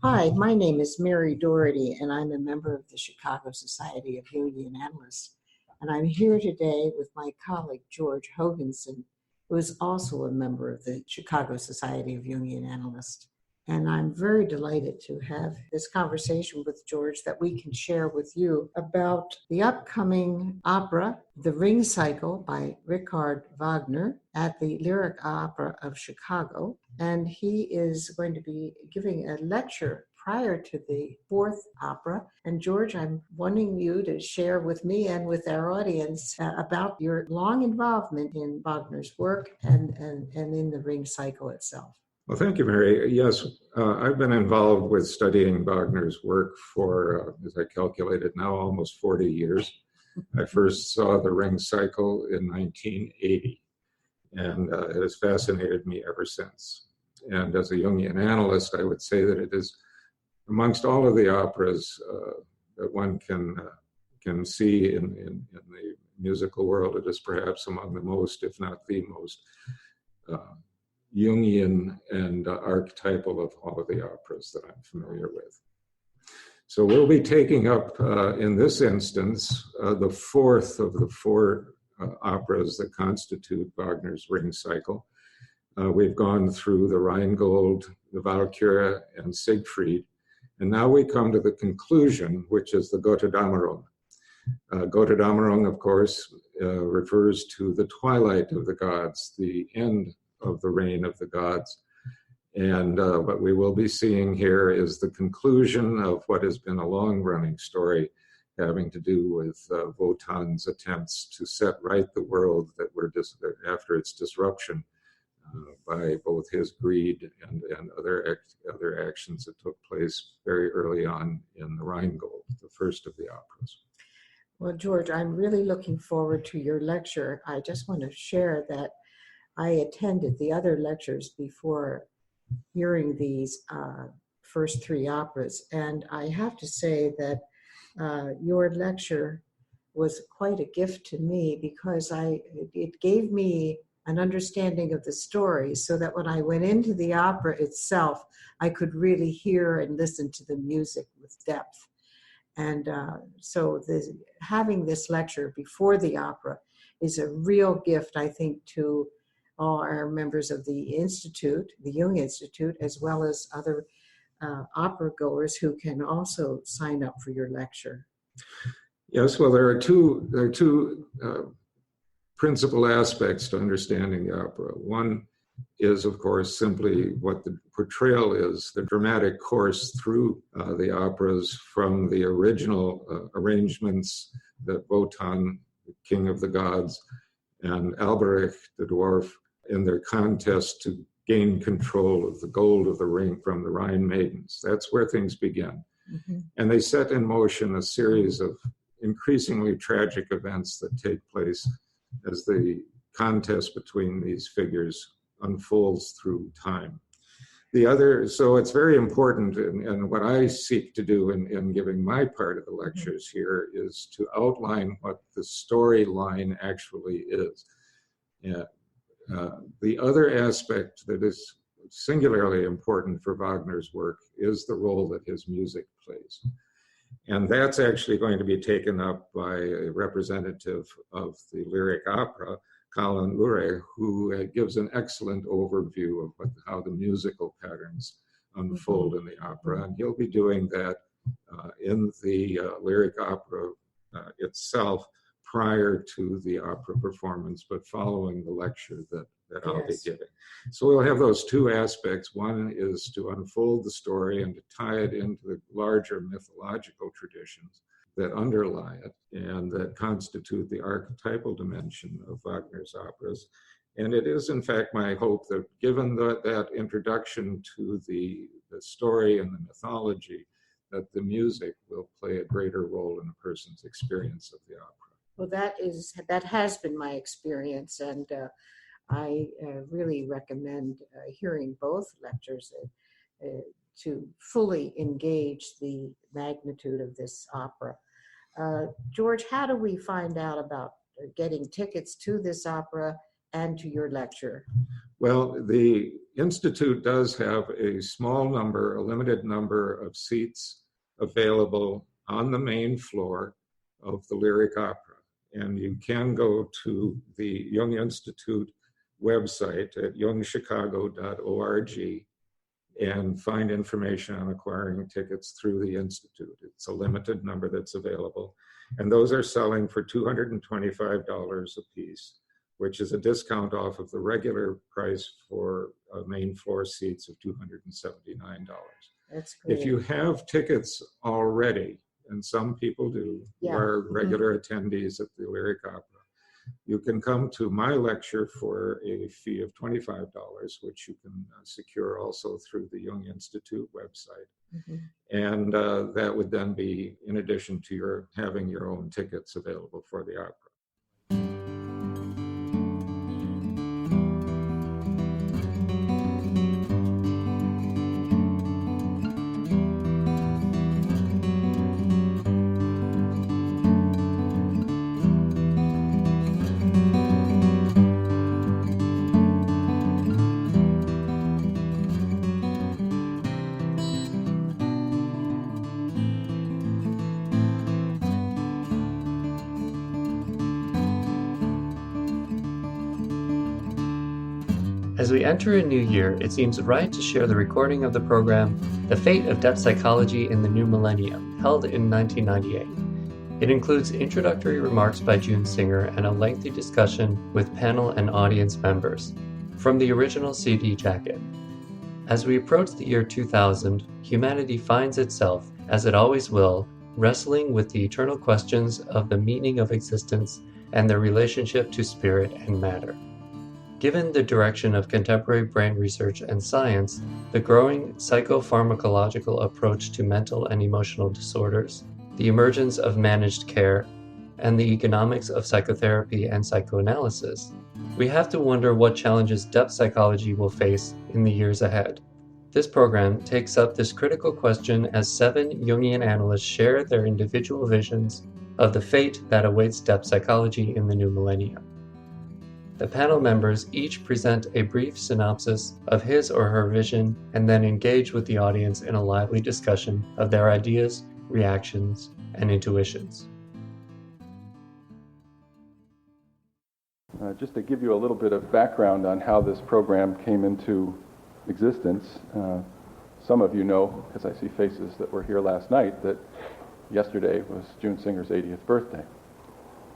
Hi, my name is Mary Doherty, and I'm a member of the Chicago Society of Jungian Analysts. And I'm here today with my colleague, George Hoganson, who is also a member of the Chicago Society of Jungian Analysts. And I'm very delighted to have this conversation with George that we can share with you about the upcoming opera, The Ring Cycle by Richard Wagner at the Lyric Opera of Chicago. And he is going to be giving a lecture prior to the fourth opera. And George, I'm wanting you to share with me and with our audience about your long involvement in Wagner's work and in the Ring Cycle itself. Well, thank you, Mary. Yes, I've been involved with studying Wagner's work for, as I calculated now, almost 40 years. I first saw the Ring Cycle in 1980, and it has fascinated me ever since. And as a Jungian analyst, I would say that it is, amongst all of the operas that one can see in the musical world, it is perhaps among the most, if not the most, Jungian and archetypal of all of the operas that I'm familiar with. So we'll be taking up, in this instance, the fourth of the four operas that constitute Wagner's Ring Cycle. We've gone through the Rheingold, the Walküre, and Siegfried, and now we come to the conclusion, which is the Götterdämmerung. Götterdämmerung, of course, refers to the twilight of the gods, the end of the reign of the gods. And what we will be seeing here is the conclusion of what has been a long-running story having to do with Wotan's attempts to set right the world that were after its disruption by both his greed and other actions that took place very early on in the Rheingold, the first of the operas. Well, George, I'm really looking forward to your lecture. I just want to share that I attended the other lectures before hearing these first three operas, and I have to say that your lecture was quite a gift to me because it gave me an understanding of the story so that when I went into the opera itself, I could really hear and listen to the music with depth. And so having this lecture before the opera is a real gift, I think, to all our members of the Institute, the Jung Institute, as well as other opera goers who can also sign up for your lecture. Yes, well, there are two principal aspects to understanding the opera. One is, of course, simply what the portrayal is, the dramatic course through the operas from the original arrangements that Wotan, the king of the gods, and Alberich, the dwarf, in their contest to gain control of the gold of the ring from the Rhine maidens. That's where things begin. Mm-hmm. And they set in motion a series of increasingly tragic events that take place as the contest between these figures unfolds through time. So it's very important, and what I seek to do in giving my part of the lectures here is to outline what the storyline actually is. The other aspect that is singularly important for Wagner's work is the role that his music plays. And that's actually going to be taken up by a representative of the lyric opera, Colin Luray, who gives an excellent overview of how the musical patterns unfold in the opera. And he'll be doing that in the lyric opera itself prior to the opera performance, but following the lecture that I'll be giving. So we'll have those two aspects. One is to unfold the story and to tie it into the larger mythological traditions that underlie it and that constitute the archetypal dimension of Wagner's operas. And it is, in fact, my hope that given that introduction to the story and the mythology, that the music will play a greater role in a person's experience of the opera. Well, that has been my experience, and I really recommend hearing both lectures to fully engage the magnitude of this opera. George, how do we find out about getting tickets to this opera and to your lecture? Well, Institute does have a small number, a limited number of seats available on the main floor of the Lyric Opera. And you can go to the Jung Institute website at jungchicago.org and find information on acquiring tickets through the Institute. It's a limited number that's available. And those are selling for $225 a piece, which is a discount off of the regular price for main floor seats of $279. That's great. If you have tickets already, and some people do, who are regular attendees at the Lyric Opera, you can come to my lecture for a fee of $25, which you can secure also through the Jung Institute website. And that would then be in addition to your having your own tickets available for the opera. As we enter a new year, it seems right to share the recording of the program, The Fate of Depth Psychology in the New Millennium, held in 1998. It includes introductory remarks by June Singer and a lengthy discussion with panel and audience members from the original CD jacket. As we approach the year 2000, humanity finds itself, as it always will, wrestling with the eternal questions of the meaning of existence and their relationship to spirit and matter. Given the direction of contemporary brain research and science, the growing psychopharmacological approach to mental and emotional disorders, the emergence of managed care, and the economics of psychotherapy and psychoanalysis, we have to wonder what challenges depth psychology will face in the years ahead. This program takes up this critical question as 7 Jungian analysts share their individual visions of the fate that awaits depth psychology in the new millennium. The panel members each present a brief synopsis of his or her vision and then engage with the audience in a lively discussion of their ideas, reactions, and intuitions. Just to give you a little bit of background on how this program came into existence, some of you know, because I see faces that were here last night, that yesterday was June Singer's 80th birthday.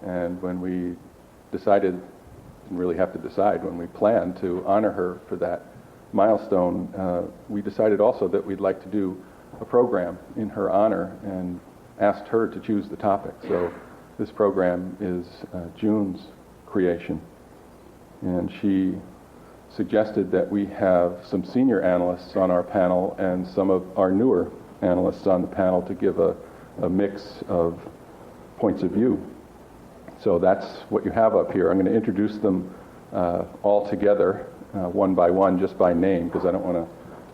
And when we decided, didn't really have to decide, when we planned to honor her for that milestone, we decided also that we'd like to do a program in her honor and asked her to choose the topic. So this program is June's creation. And she suggested that we have some senior analysts on our panel and some of our newer analysts on the panel to give a mix of points of view. So that's what you have up here. I'm going to introduce them all together, one by one, just by name, because I don't want to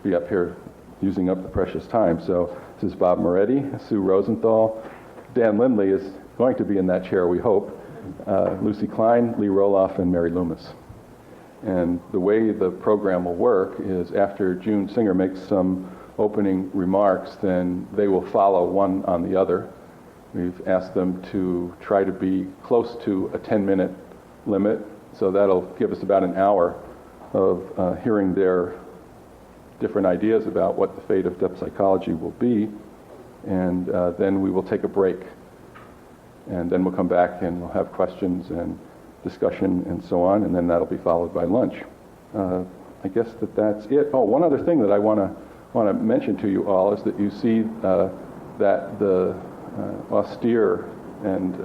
be up here using up the precious time. So this is Bob Moretti, Sue Rosenthal. Dan Lindley is going to be in that chair, we hope. Lucy Klein, Lee Roloff, and Mary Loomis. And the way the program will work is after June Singer makes some opening remarks, then they will follow one on the other. We've asked them to try to be close to a 10-minute limit, so that'll give us about an hour of hearing their different ideas about what the fate of depth psychology will be, and then we will take a break. And then we'll come back and we'll have questions and discussion and so on, and then that'll be followed by lunch. I guess that's it. Oh, one other thing that I want to mention to you all is that you see that the austere and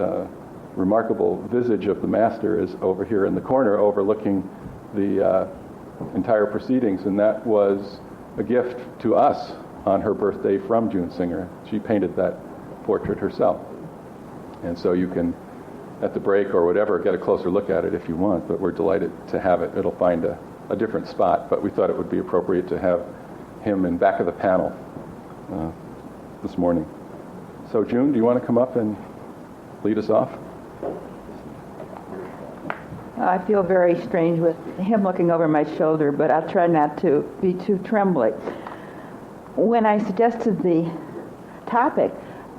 remarkable visage of the master is over here in the corner overlooking the entire proceedings, and that was a gift to us on her birthday from June Singer. She painted that portrait herself. And so you can, at the break or whatever, get a closer look at it if you want, but we're delighted to have it. It'll find a different spot, but we thought it would be appropriate to have him in back of the panel this morning. So June, do you want to come up and lead us off? I feel very strange with him looking over my shoulder, but I'll try not to be too trembly. When I suggested the topic,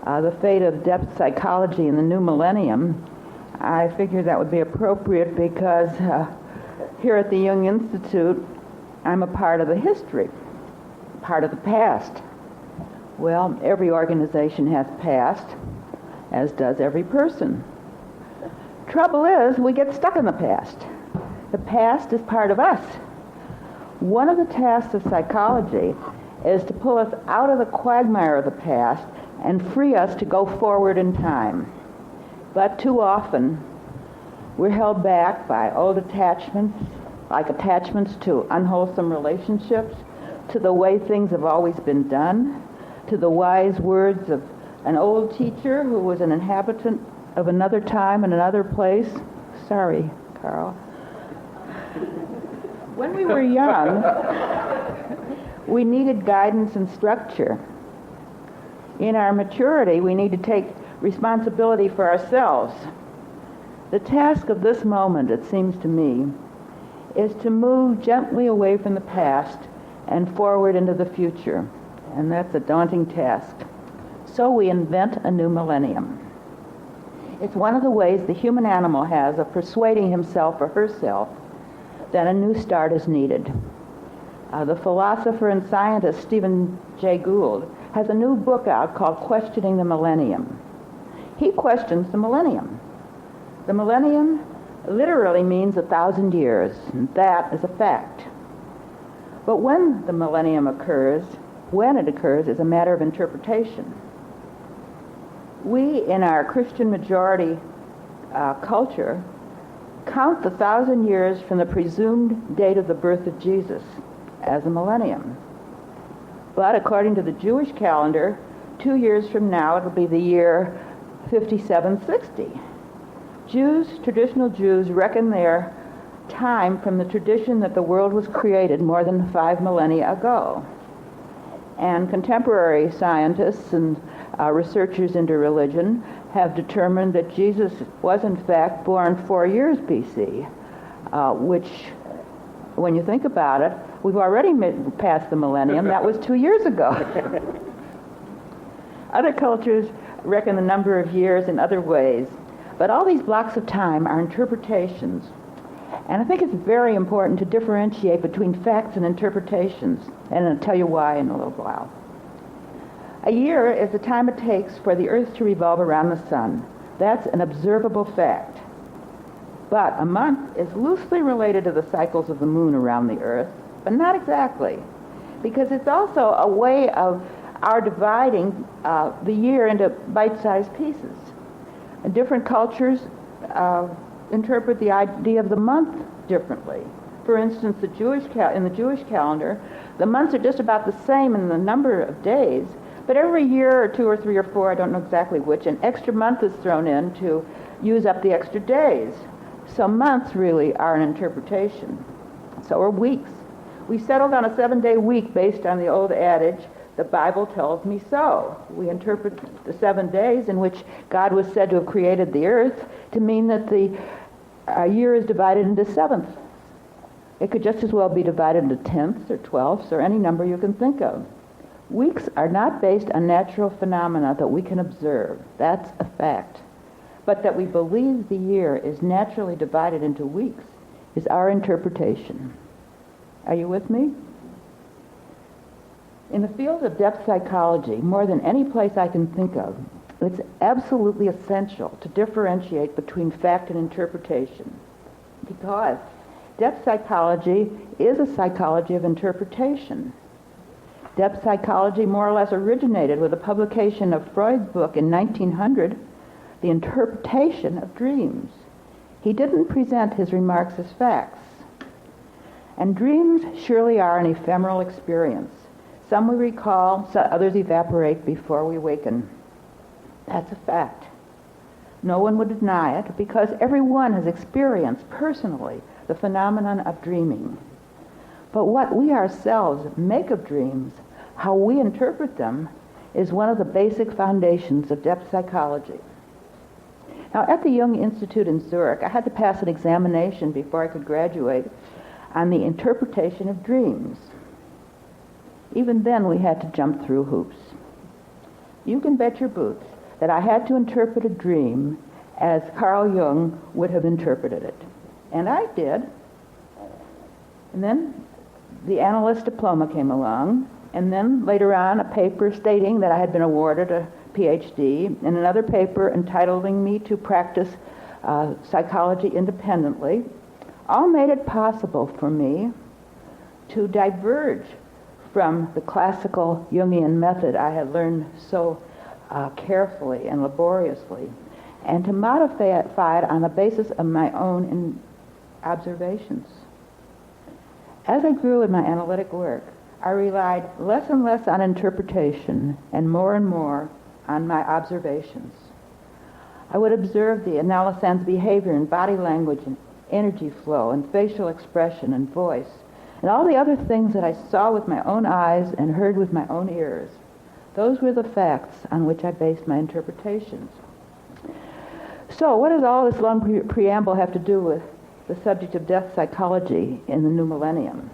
the fate of depth psychology in the new millennium, I figured that would be appropriate because here at the Jung Institute, I'm a part of the history, part of the past. Well, every organization has past, as does every person. Trouble is, we get stuck in the past. The past is part of us. One of the tasks of psychology is to pull us out of the quagmire of the past and free us to go forward in time. But too often, we're held back by old attachments, like attachments to unwholesome relationships, to the way things have always been done, to the wise words of an old teacher who was an inhabitant of another time and another place. Sorry, Carl. When we were young, we needed guidance and structure. In our maturity, we need to take responsibility for ourselves. The task of this moment, it seems to me, is to move gently away from the past and forward into the future. And that's a daunting task. So we invent a new millennium. It's one of the ways the human animal has of persuading himself or herself that a new start is needed. The philosopher and scientist Stephen Jay Gould has a new book out called Questioning the Millennium. He questions the millennium. The millennium literally means 1,000 years, and that is a fact. But when the millennium occurs, when it occurs, is a matter of interpretation. We, in our Christian majority culture, count the 1,000 years from the presumed date of the birth of Jesus as a millennium. But according to the Jewish calendar, 2 years from now, it'll be the year 5760. Traditional Jews reckon their time from the tradition that the world was created more than 5 millennia ago. And contemporary scientists and researchers into religion have determined that Jesus was in fact born 4 years BC, which, when you think about it, we've already passed the millennium. That was 2 years ago. Other cultures reckon the number of years in other ways, but all these blocks of time are interpretations. And I think it's very important to differentiate between facts and interpretations, and I'll tell you why in a little while. A year is the time it takes for the Earth to revolve around the sun. That's an observable fact. But a month is loosely related to the cycles of the moon around the Earth, but not exactly, because it's also a way of our dividing the year into bite-sized pieces. And different cultures interpret the idea of the month differently. For instance, in the Jewish calendar, the months are just about the same in the number of days, but every year or 2 or 3 or 4, I don't know exactly which, an extra month is thrown in to use up the extra days. So months really are an interpretation. So are weeks. We settled on a 7-day week based on the old adage, the Bible tells me so. We interpret the 7 days in which God was said to have created the earth to mean that the year is divided into 7ths. It could just as well be divided into 10ths or 12ths or any number you can think of. Weeks are not based on natural phenomena that we can observe. That's a fact. But that we believe the year is naturally divided into weeks is our interpretation. Are you with me? In the field of depth psychology, more than any place I can think of, it's absolutely essential to differentiate between fact and interpretation, because depth psychology is a psychology of interpretation. Depth psychology more or less originated with the publication of Freud's book in 1900, The Interpretation of Dreams. He didn't present his remarks as facts. And dreams surely are an ephemeral experience. Some we recall, others evaporate before we waken. That's a fact. No one would deny it, because everyone has experienced personally the phenomenon of dreaming. But what we ourselves make of dreams, how we interpret them, is one of the basic foundations of depth psychology. Now, at the Jung Institute in Zurich, I had to pass an examination before I could graduate on the interpretation of dreams. Even then, we had to jump through hoops. You can bet your boots that I had to interpret a dream as Carl Jung would have interpreted it. And I did. And then the analyst diploma came along, and then later on a paper stating that I had been awarded a PhD, and another paper entitling me to practice psychology independently, all made it possible for me to diverge from the classical Jungian method I had learned so carefully and laboriously, and to modify it on the basis of my own observations. As I grew in my analytic work, I relied less and less on interpretation and more on my observations. I would observe the analysand's behavior in body language and energy flow and facial expression and voice, and all the other things that I saw with my own eyes and heard with my own ears. Those were the facts on which I based my interpretations. So what does all this long preamble have to do with the subject of death psychology in the new millennium?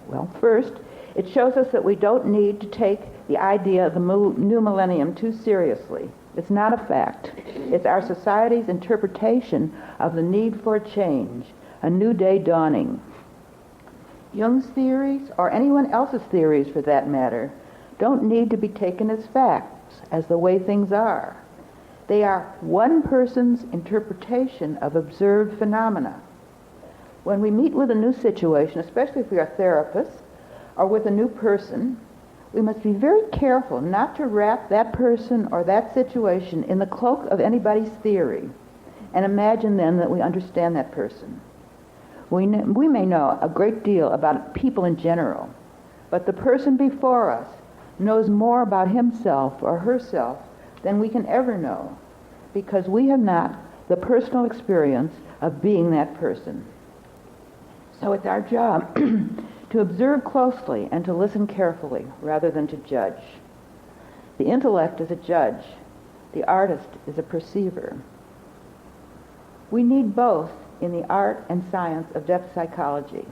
Well, first, it shows us that we don't need to take the idea of the new millennium too seriously. It's not a fact. It's our society's interpretation of the need for change, a new day dawning. Jung's theories, or anyone else's theories for that matter, don't need to be taken as facts, as the way things are. They are one person's interpretation of observed phenomena. When we meet with a new situation, especially if we are therapists, or with a new person, we must be very careful not to wrap that person or that situation in the cloak of anybody's theory and imagine then that we understand that person. We may know a great deal about people in general, but the person before us knows more about himself or herself than we can ever know, because we have not the personal experience of being that person. So it's our job to observe closely and to listen carefully rather than to judge. The intellect is a judge. The artist is a perceiver. We need both in the art and science of depth psychology.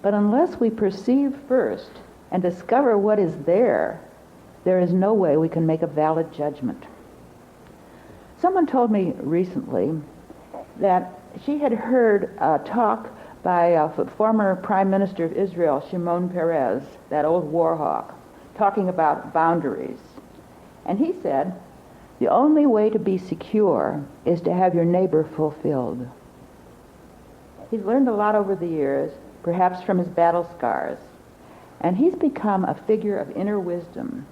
But unless we perceive first and discover what is there is no way we can make a valid judgment. Someone told me recently that she had heard a talk by former Prime Minister of Israel, Shimon Peres, that old war hawk, talking about boundaries. And he said, the only way to be secure is to have your neighbor fulfilled. He's learned a lot over the years, perhaps from his battle scars, and he's become a figure of inner wisdom.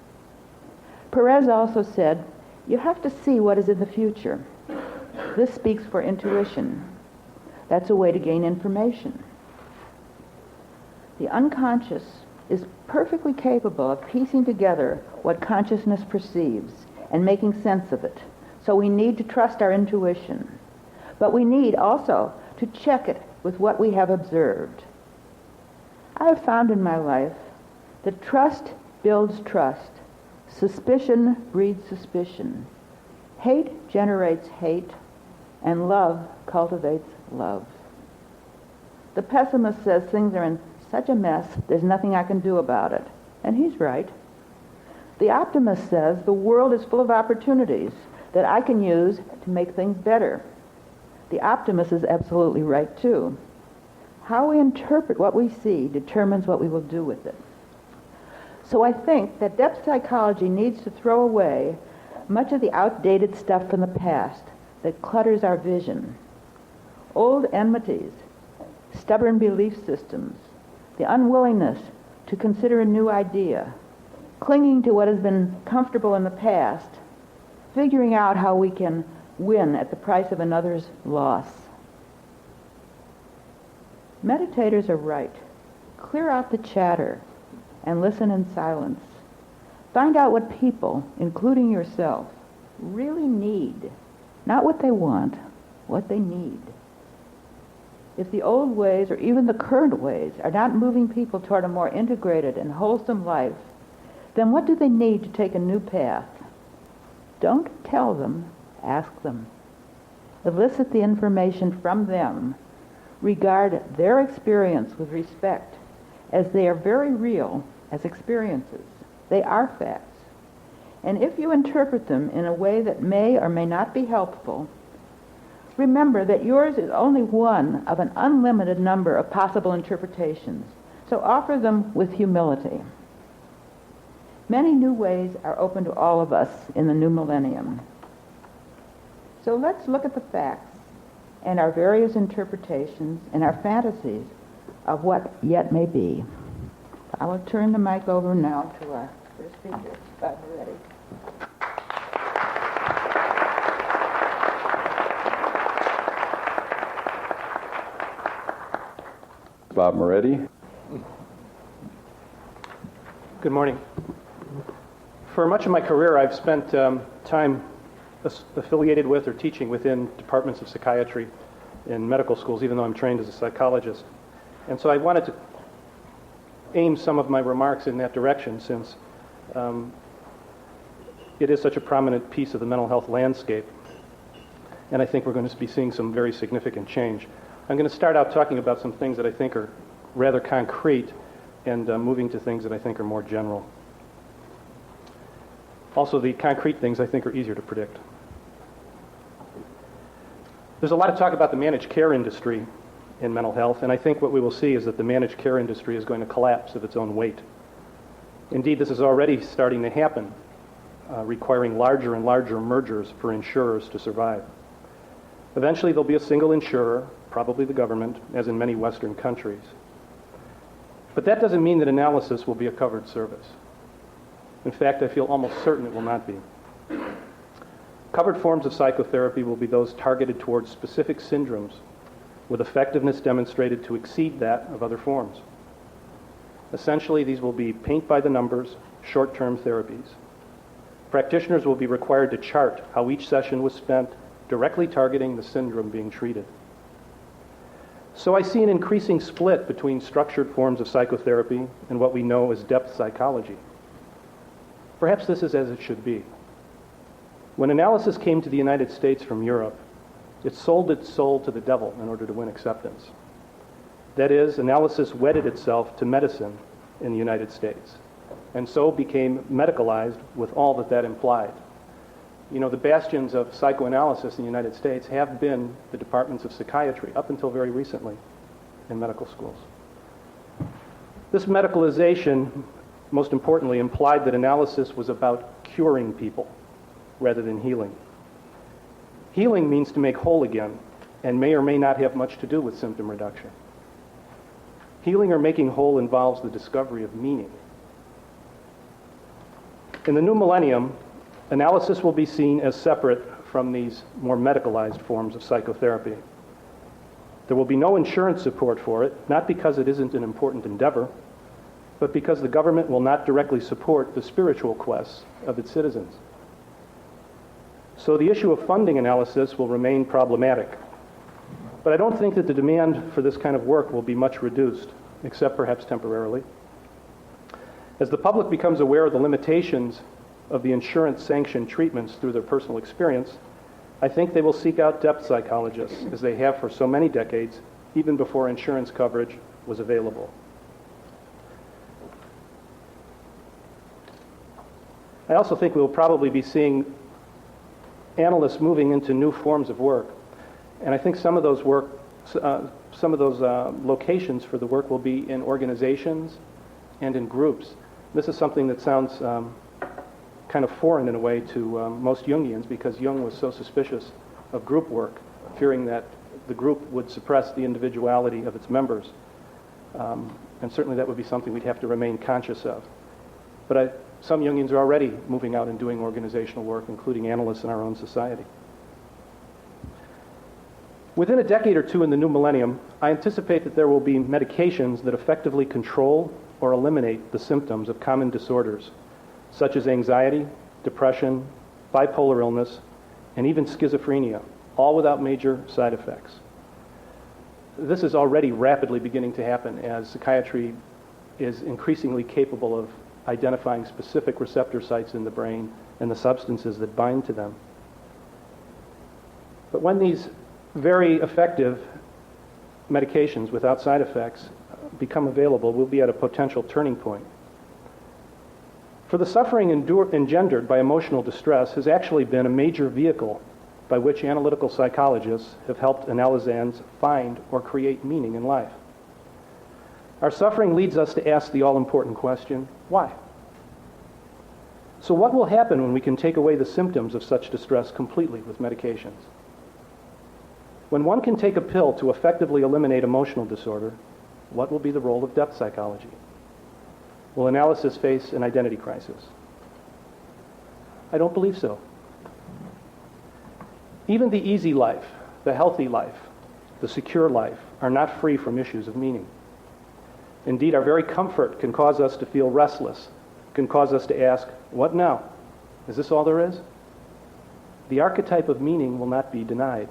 Perez also said, you have to see what is in the future. This speaks for intuition. That's a way to gain information. The unconscious is perfectly capable of piecing together what consciousness perceives and making sense of it. So we need to trust our intuition. But we need also to check it with what we have observed. I have found in my life that trust builds trust. Suspicion breeds suspicion. Hate generates hate, and love cultivates love. The pessimist says things are in such a mess, there's nothing I can do about it. And he's right. The optimist says the world is full of opportunities that I can use to make things better. The optimist is absolutely right too. How we interpret what we see determines what we will do with it. So I think that depth psychology needs to throw away much of the outdated stuff from the past that clutters our vision. Old enmities, stubborn belief systems, the unwillingness to consider a new idea, clinging to what has been comfortable in the past, figuring out how we can win at the price of another's loss. Meditators are right. Clear out the chatter and listen in silence. Find out what people, including yourself, really need. Not what they want, what they need. If the old ways, or even the current ways, are not moving people toward a more integrated and wholesome life, then what do they need to take a new path? Don't tell them, ask them. elicit the information from them, regard their experience with respect, as they are very real as experiences. They are facts. And if you interpret them in a way that may or may not be helpful, remember that yours is only one of an unlimited number of possible interpretations, so offer them with humility. Many new ways are open to all of us in the new millennium. So let's look at the facts and our various interpretations and our fantasies of what yet may be. I will turn the mic over now to our first speaker, Bob Moretti. Bob Moretti. Good morning. For much of my career, I've spent time affiliated with or teaching within departments of psychiatry in medical schools, even though I'm trained as a psychologist. And so I wanted to aim some of my remarks in that direction, since it is such a prominent piece of the mental health landscape. And I think we're going to be seeing some very significant change. I'm going to start out talking about some things that I think are rather concrete, and moving to things that I think are more general. Also, the concrete things I think are easier to predict. There's a lot of talk about the managed care industry in mental health, and I think what we will see is that the managed care industry is going to collapse of its own weight. Indeed, this is already starting to happen, requiring larger and larger mergers for insurers to survive. Eventually, there'll be a single insurer, probably the government, as in many Western countries. But that doesn't mean that analysis will be a covered service. In fact, I feel almost certain it will not be. Covered forms of psychotherapy will be those targeted towards specific syndromes, with effectiveness demonstrated to exceed that of other forms. Essentially, these will be paint-by-the-numbers, short-term therapies. Practitioners will be required to chart how each session was spent, directly targeting the syndrome being treated. So I see an increasing split between structured forms of psychotherapy and what we know as depth psychology. Perhaps this is as it should be. When analysis came to the United States from Europe, it sold its soul to the devil in order to win acceptance. That is, analysis wedded itself to medicine in the United States, and so became medicalized with all that that implied. You know, the bastions of psychoanalysis in the United States have been the departments of psychiatry up until very recently in medical schools. This medicalization, most importantly, implied that analysis was about curing people rather than healing. Healing means to make whole again, and may or may not have much to do with symptom reduction. Healing or making whole involves the discovery of meaning. In the new millennium, analysis will be seen as separate from these more medicalized forms of psychotherapy. There will be no insurance support for it, not because it isn't an important endeavor, but because the government will not directly support the spiritual quests of its citizens. So the issue of funding analysis will remain problematic. But I don't think that the demand for this kind of work will be much reduced, except perhaps temporarily. As the public becomes aware of the limitations of the insurance-sanctioned treatments through their personal experience, I think they will seek out depth psychologists, as they have for so many decades, even before insurance coverage was available. I also think we will probably be seeing analysts moving into new forms of work, and I think some of those locations for the work will be in organizations and in groups. This is something that sounds kind of foreign in a way to most Jungians, because Jung was so suspicious of group work, fearing that the group would suppress the individuality of its members. And certainly that would be something we'd have to remain conscious of. But some Jungians are already moving out and doing organizational work, including analysts in our own society. Within a decade or two in the new millennium, I anticipate that there will be medications that effectively control or eliminate the symptoms of common disorders, such as anxiety, depression, bipolar illness, and even schizophrenia, all without major side effects. This is already rapidly beginning to happen as psychiatry is increasingly capable of identifying specific receptor sites in the brain and the substances that bind to them. But when these very effective medications without side effects become available, we'll be at a potential turning point. For the suffering engendered by emotional distress has actually been a major vehicle by which analytical psychologists have helped analysans find or create meaning in life. Our suffering leads us to ask the all-important question, why? So what will happen when we can take away the symptoms of such distress completely with medications? When one can take a pill to effectively eliminate emotional disorder, what will be the role of depth psychology? Will analysis face an identity crisis? I don't believe so. Even the easy life, the healthy life, the secure life are not free from issues of meaning. Indeed, our very comfort can cause us to feel restless, can cause us to ask, what now? Is this all there is? The archetype of meaning will not be denied.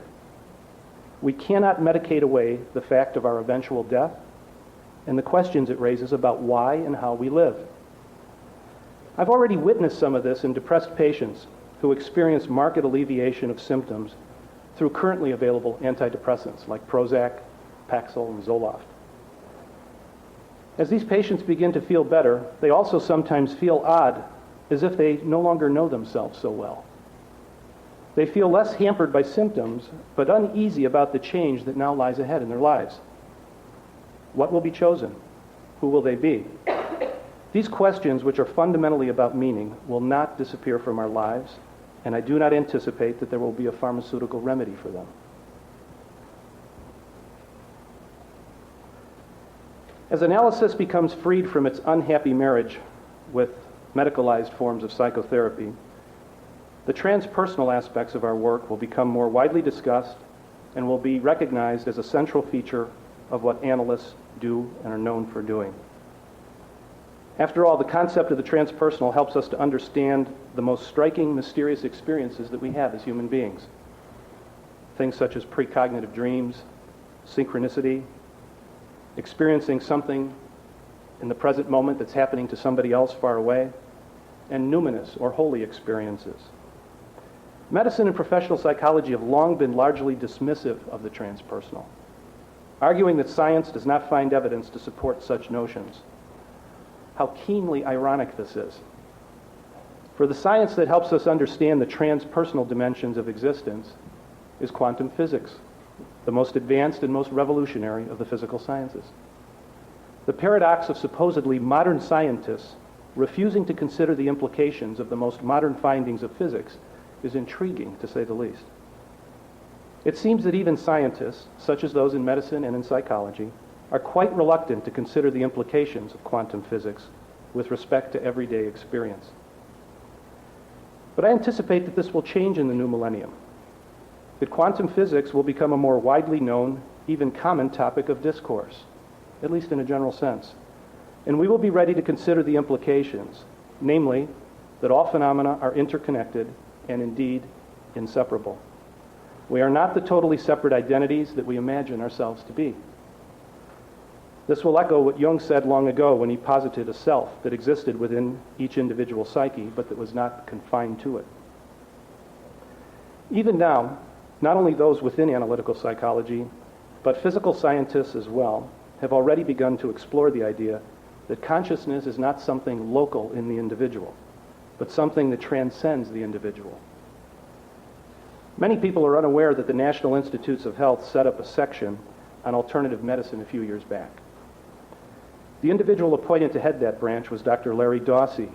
We cannot medicate away the fact of our eventual death and the questions it raises about why and how we live. I've already witnessed some of this in depressed patients who experience marked alleviation of symptoms through currently available antidepressants like Prozac, Paxil, and Zoloft. As these patients begin to feel better, they also sometimes feel odd, as if they no longer know themselves so well. They feel less hampered by symptoms, but uneasy about the change that now lies ahead in their lives. What will be chosen? Who will they be? These questions, which are fundamentally about meaning, will not disappear from our lives, and I do not anticipate that there will be a pharmaceutical remedy for them. As analysis becomes freed from its unhappy marriage with medicalized forms of psychotherapy, the transpersonal aspects of our work will become more widely discussed and will be recognized as a central feature of what analysts do and are known for doing. After all, the concept of the transpersonal helps us to understand the most striking, mysterious experiences that we have as human beings. Things such as precognitive dreams, synchronicity, experiencing something in the present moment that's happening to somebody else far away, and numinous or holy experiences. Medicine and professional psychology have long been largely dismissive of the transpersonal, arguing that science does not find evidence to support such notions. How keenly ironic this is. For the science that helps us understand the transpersonal dimensions of existence is quantum physics, the most advanced and most revolutionary of the physical sciences. The paradox of supposedly modern scientists refusing to consider the implications of the most modern findings of physics is intriguing, to say the least. It seems that even scientists, such as those in medicine and in psychology, are quite reluctant to consider the implications of quantum physics with respect to everyday experience. But I anticipate that this will change in the new millennium, that quantum physics will become a more widely known, even common topic of discourse, at least in a general sense. And we will be ready to consider the implications, namely, that all phenomena are interconnected and indeed inseparable. We are not the totally separate identities that we imagine ourselves to be. This will echo what Jung said long ago when he posited a self that existed within each individual psyche, but that was not confined to it. Even now, not only those within analytical psychology, but physical scientists as well, have already begun to explore the idea that consciousness is not something local in the individual, but something that transcends the individual. Many people are unaware that the National Institutes of Health set up a section on alternative medicine a few years back. The individual appointed to head that branch was Dr. Larry Dawsey,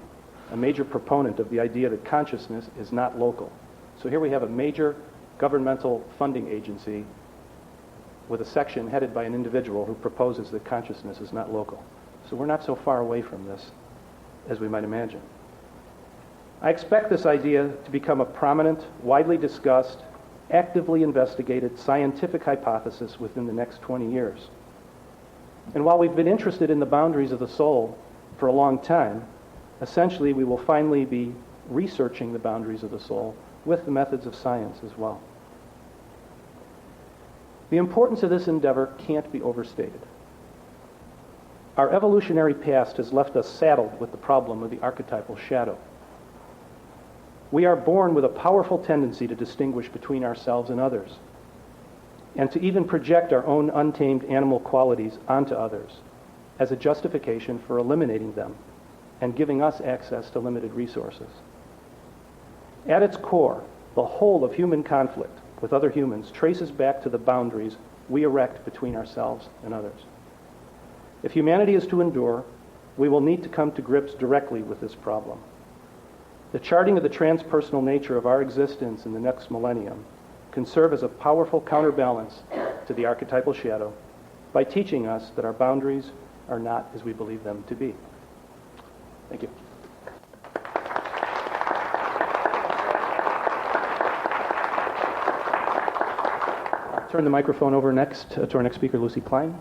a major proponent of the idea that consciousness is not local. So here we have a major governmental funding agency with a section headed by an individual who proposes that consciousness is not local. So we're not so far away from this as we might imagine. I expect this idea to become a prominent, widely discussed, actively investigated scientific hypothesis within the next 20 years. And while we've been interested in the boundaries of the soul for a long time, essentially we will finally be researching the boundaries of the soul with the methods of science as well. The importance of this endeavor can't be overstated. Our evolutionary past has left us saddled with the problem of the archetypal shadow. We are born with a powerful tendency to distinguish between ourselves and others, and to even project our own untamed animal qualities onto others as a justification for eliminating them and giving us access to limited resources. At its core, the whole of human conflict with other humans traces back to the boundaries we erect between ourselves and others. If humanity is to endure, we will need to come to grips directly with this problem. The charting of the transpersonal nature of our existence in the next millennium can serve as a powerful counterbalance to the archetypal shadow by teaching us that our boundaries are not as we believe them to be. Thank you. I'll turn the microphone over next to our next speaker, Lucy Klein.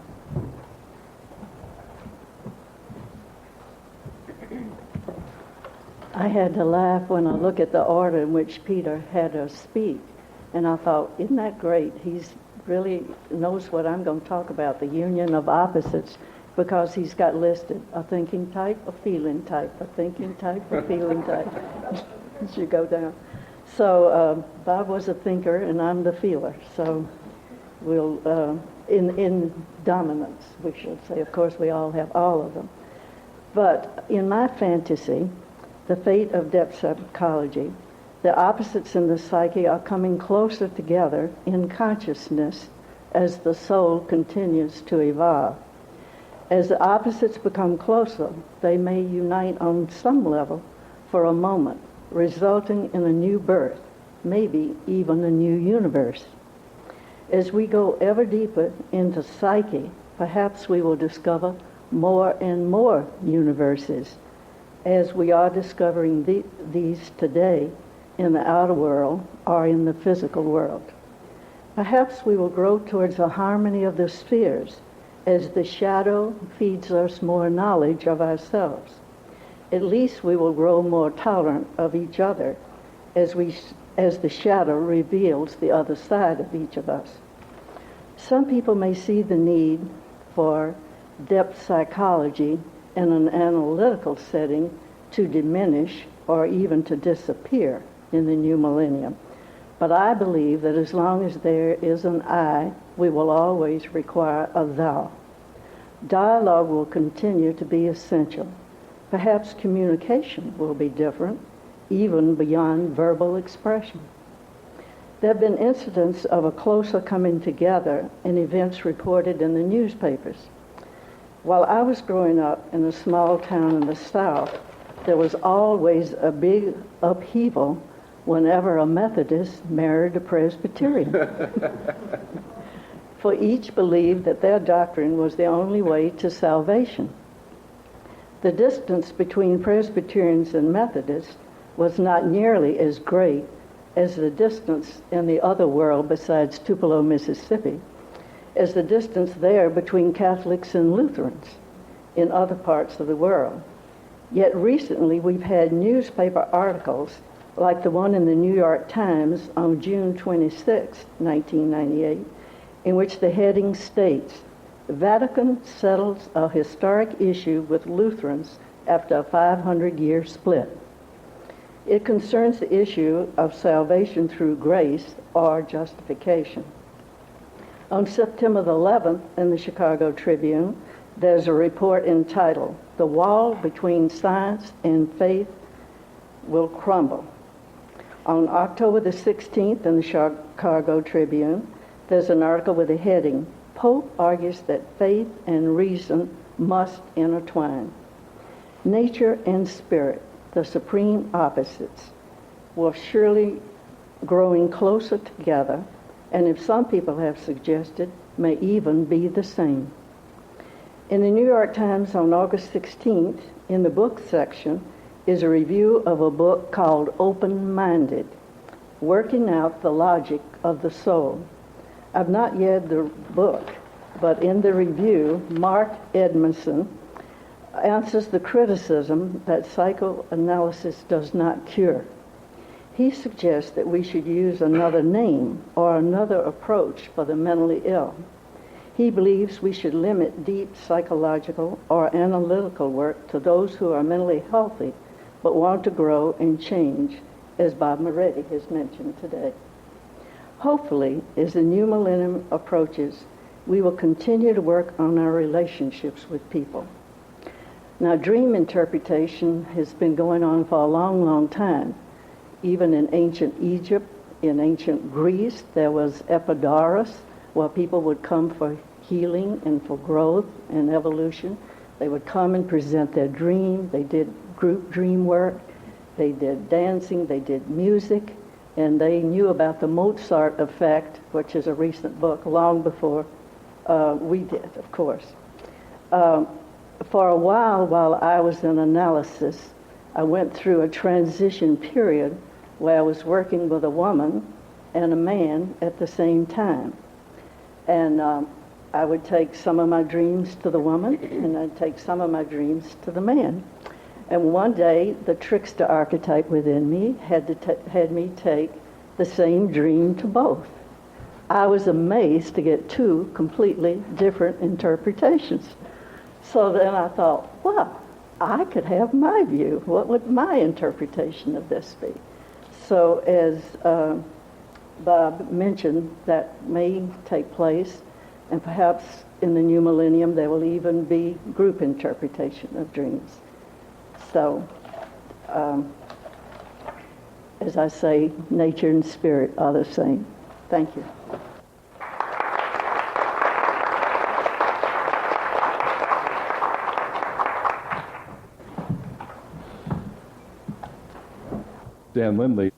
I had to laugh when I look at the order in which Peter had us speak. And I thought, isn't that great? He's really knows what I'm going to talk about, the union of opposites, because he's got listed a thinking type, a feeling type, a thinking type, a feeling type, as you go down. So Bob was a thinker and I'm the feeler. So we'll, in dominance, we should say. Of course, we all have all of them. But in my fantasy, the fate of depth psychology, the opposites in the psyche are coming closer together in consciousness as the soul continues to evolve. As the opposites become closer, they may unite on some level for a moment, resulting in a new birth, maybe even a new universe. As we go ever deeper into psyche, perhaps we will discover more and more universes, as we are discovering these today in the outer world or in the physical world. Perhaps we will grow towards a harmony of the spheres as the shadow feeds us more knowledge of ourselves. At least we will grow more tolerant of each other as the shadow reveals the other side of each of us. Some people may see the need for depth psychology in an analytical setting to diminish or even to disappear in the new millennium. But I believe that as long as there is an I, we will always require a thou. Dialogue will continue to be essential. Perhaps communication will be different, even beyond verbal expression. There have been incidents of a closer coming together in events reported in the newspapers. While I was growing up in a small town in the South, there was always a big upheaval whenever a Methodist married a Presbyterian. For each believed that their doctrine was the only way to salvation. The distance between Presbyterians and Methodists was not nearly as great as the distance in the other world besides Tupelo, Mississippi, as the distance there between Catholics and Lutherans in other parts of the world. Yet recently we've had newspaper articles like the one in the New York Times on June 26, 1998, in which the heading states, "The Vatican settles a historic issue with Lutherans after a 500-year split." It concerns the issue of salvation through grace or justification. On September the 11th in the Chicago Tribune, there's a report entitled, "The Wall Between Science and Faith Will Crumble." On October the 16th in the Chicago Tribune, there's an article with a heading, "Pope argues that faith and reason must intertwine." Nature and spirit, the supreme opposites, will surely growing closer together, and if some people have suggested, may even be the same. In the New York Times on August 16th, in the book section, is a review of a book called Open-Minded, Working Out the Logic of the Soul. I've not read the book, but in the review, Mark Edmondson answers the criticism that psychoanalysis does not cure. He suggests that we should use another name or another approach for the mentally ill. He believes we should limit deep psychological or analytical work to those who are mentally healthy but want to grow and change as Bob Moretti has mentioned today. Hopefully, as the new millennium approaches, we will continue to work on our relationships with people. Now, dream interpretation has been going on for a long, long time. Even in ancient Egypt, in ancient Greece, there was epidaurus, where people would come for healing and for growth and evolution. They would come and present their dream. They did group dream work. They did dancing. They did music. And they knew about the Mozart effect, which is a recent book, long before we did, of course. For a while I was in analysis, I went through a transition period where I was working with a woman and a man at the same time. And I would take some of my dreams to the woman, and I'd take some of my dreams to the man. And one day, the trickster archetype within me had me take the same dream to both. I was amazed to get two completely different interpretations. So then I thought, well, I could have my view. What would my interpretation of this be? So as Bob mentioned, that may take place, and perhaps in the new millennium there will even be group interpretation of dreams. So, as I say, nature and spirit are the same. Thank you. Dan Lindley.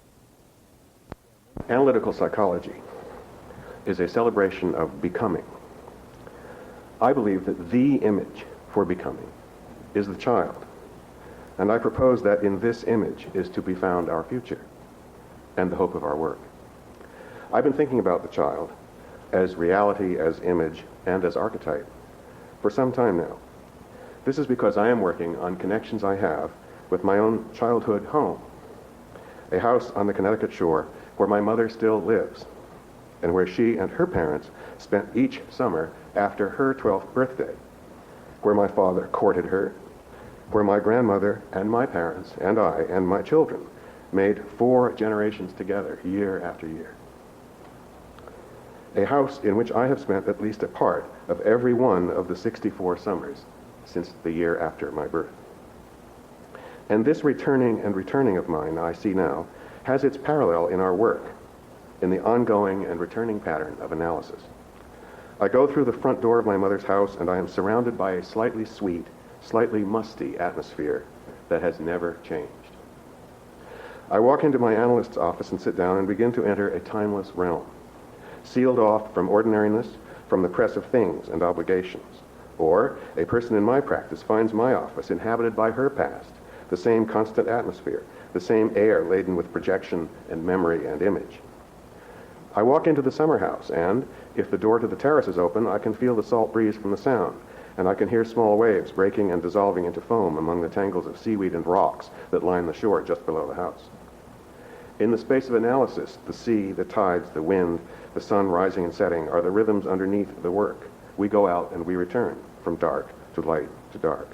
Analytical psychology is a celebration of becoming. I believe that the image for becoming is the child. And I propose that in this image is to be found our future and the hope of our work. I've been thinking about the child as reality, as image, and as archetype for some time now. This is because I am working on connections I have with my own childhood home, a house on the Connecticut shore where my mother still lives, and where she and her parents spent each summer after her 12th birthday, where my father courted her, where my grandmother and my parents and I and my children made 4 generations together year after year. A house in which I have spent at least a part of every one of the 64 summers since the year after my birth. And this returning of mine I see now has its parallel in our work, in the ongoing and returning pattern of analysis. I go through the front door of my mother's house and I am surrounded by a slightly sweet, slightly musty atmosphere that has never changed. I walk into my analyst's office and sit down and begin to enter a timeless realm, sealed off from ordinariness, from the press of things and obligations. Or a person in my practice finds my office inhabited by her past, the same constant atmosphere, the same air laden with projection and memory and image. I walk into the summer house, and if the door to the terrace is open, I can feel the salt breeze from the sound, and I can hear small waves breaking and dissolving into foam among the tangles of seaweed and rocks that line the shore just below the house. In the space of analysis, the sea, the tides, the wind, the sun rising and setting are the rhythms underneath the work. We go out and we return from dark to light to dark.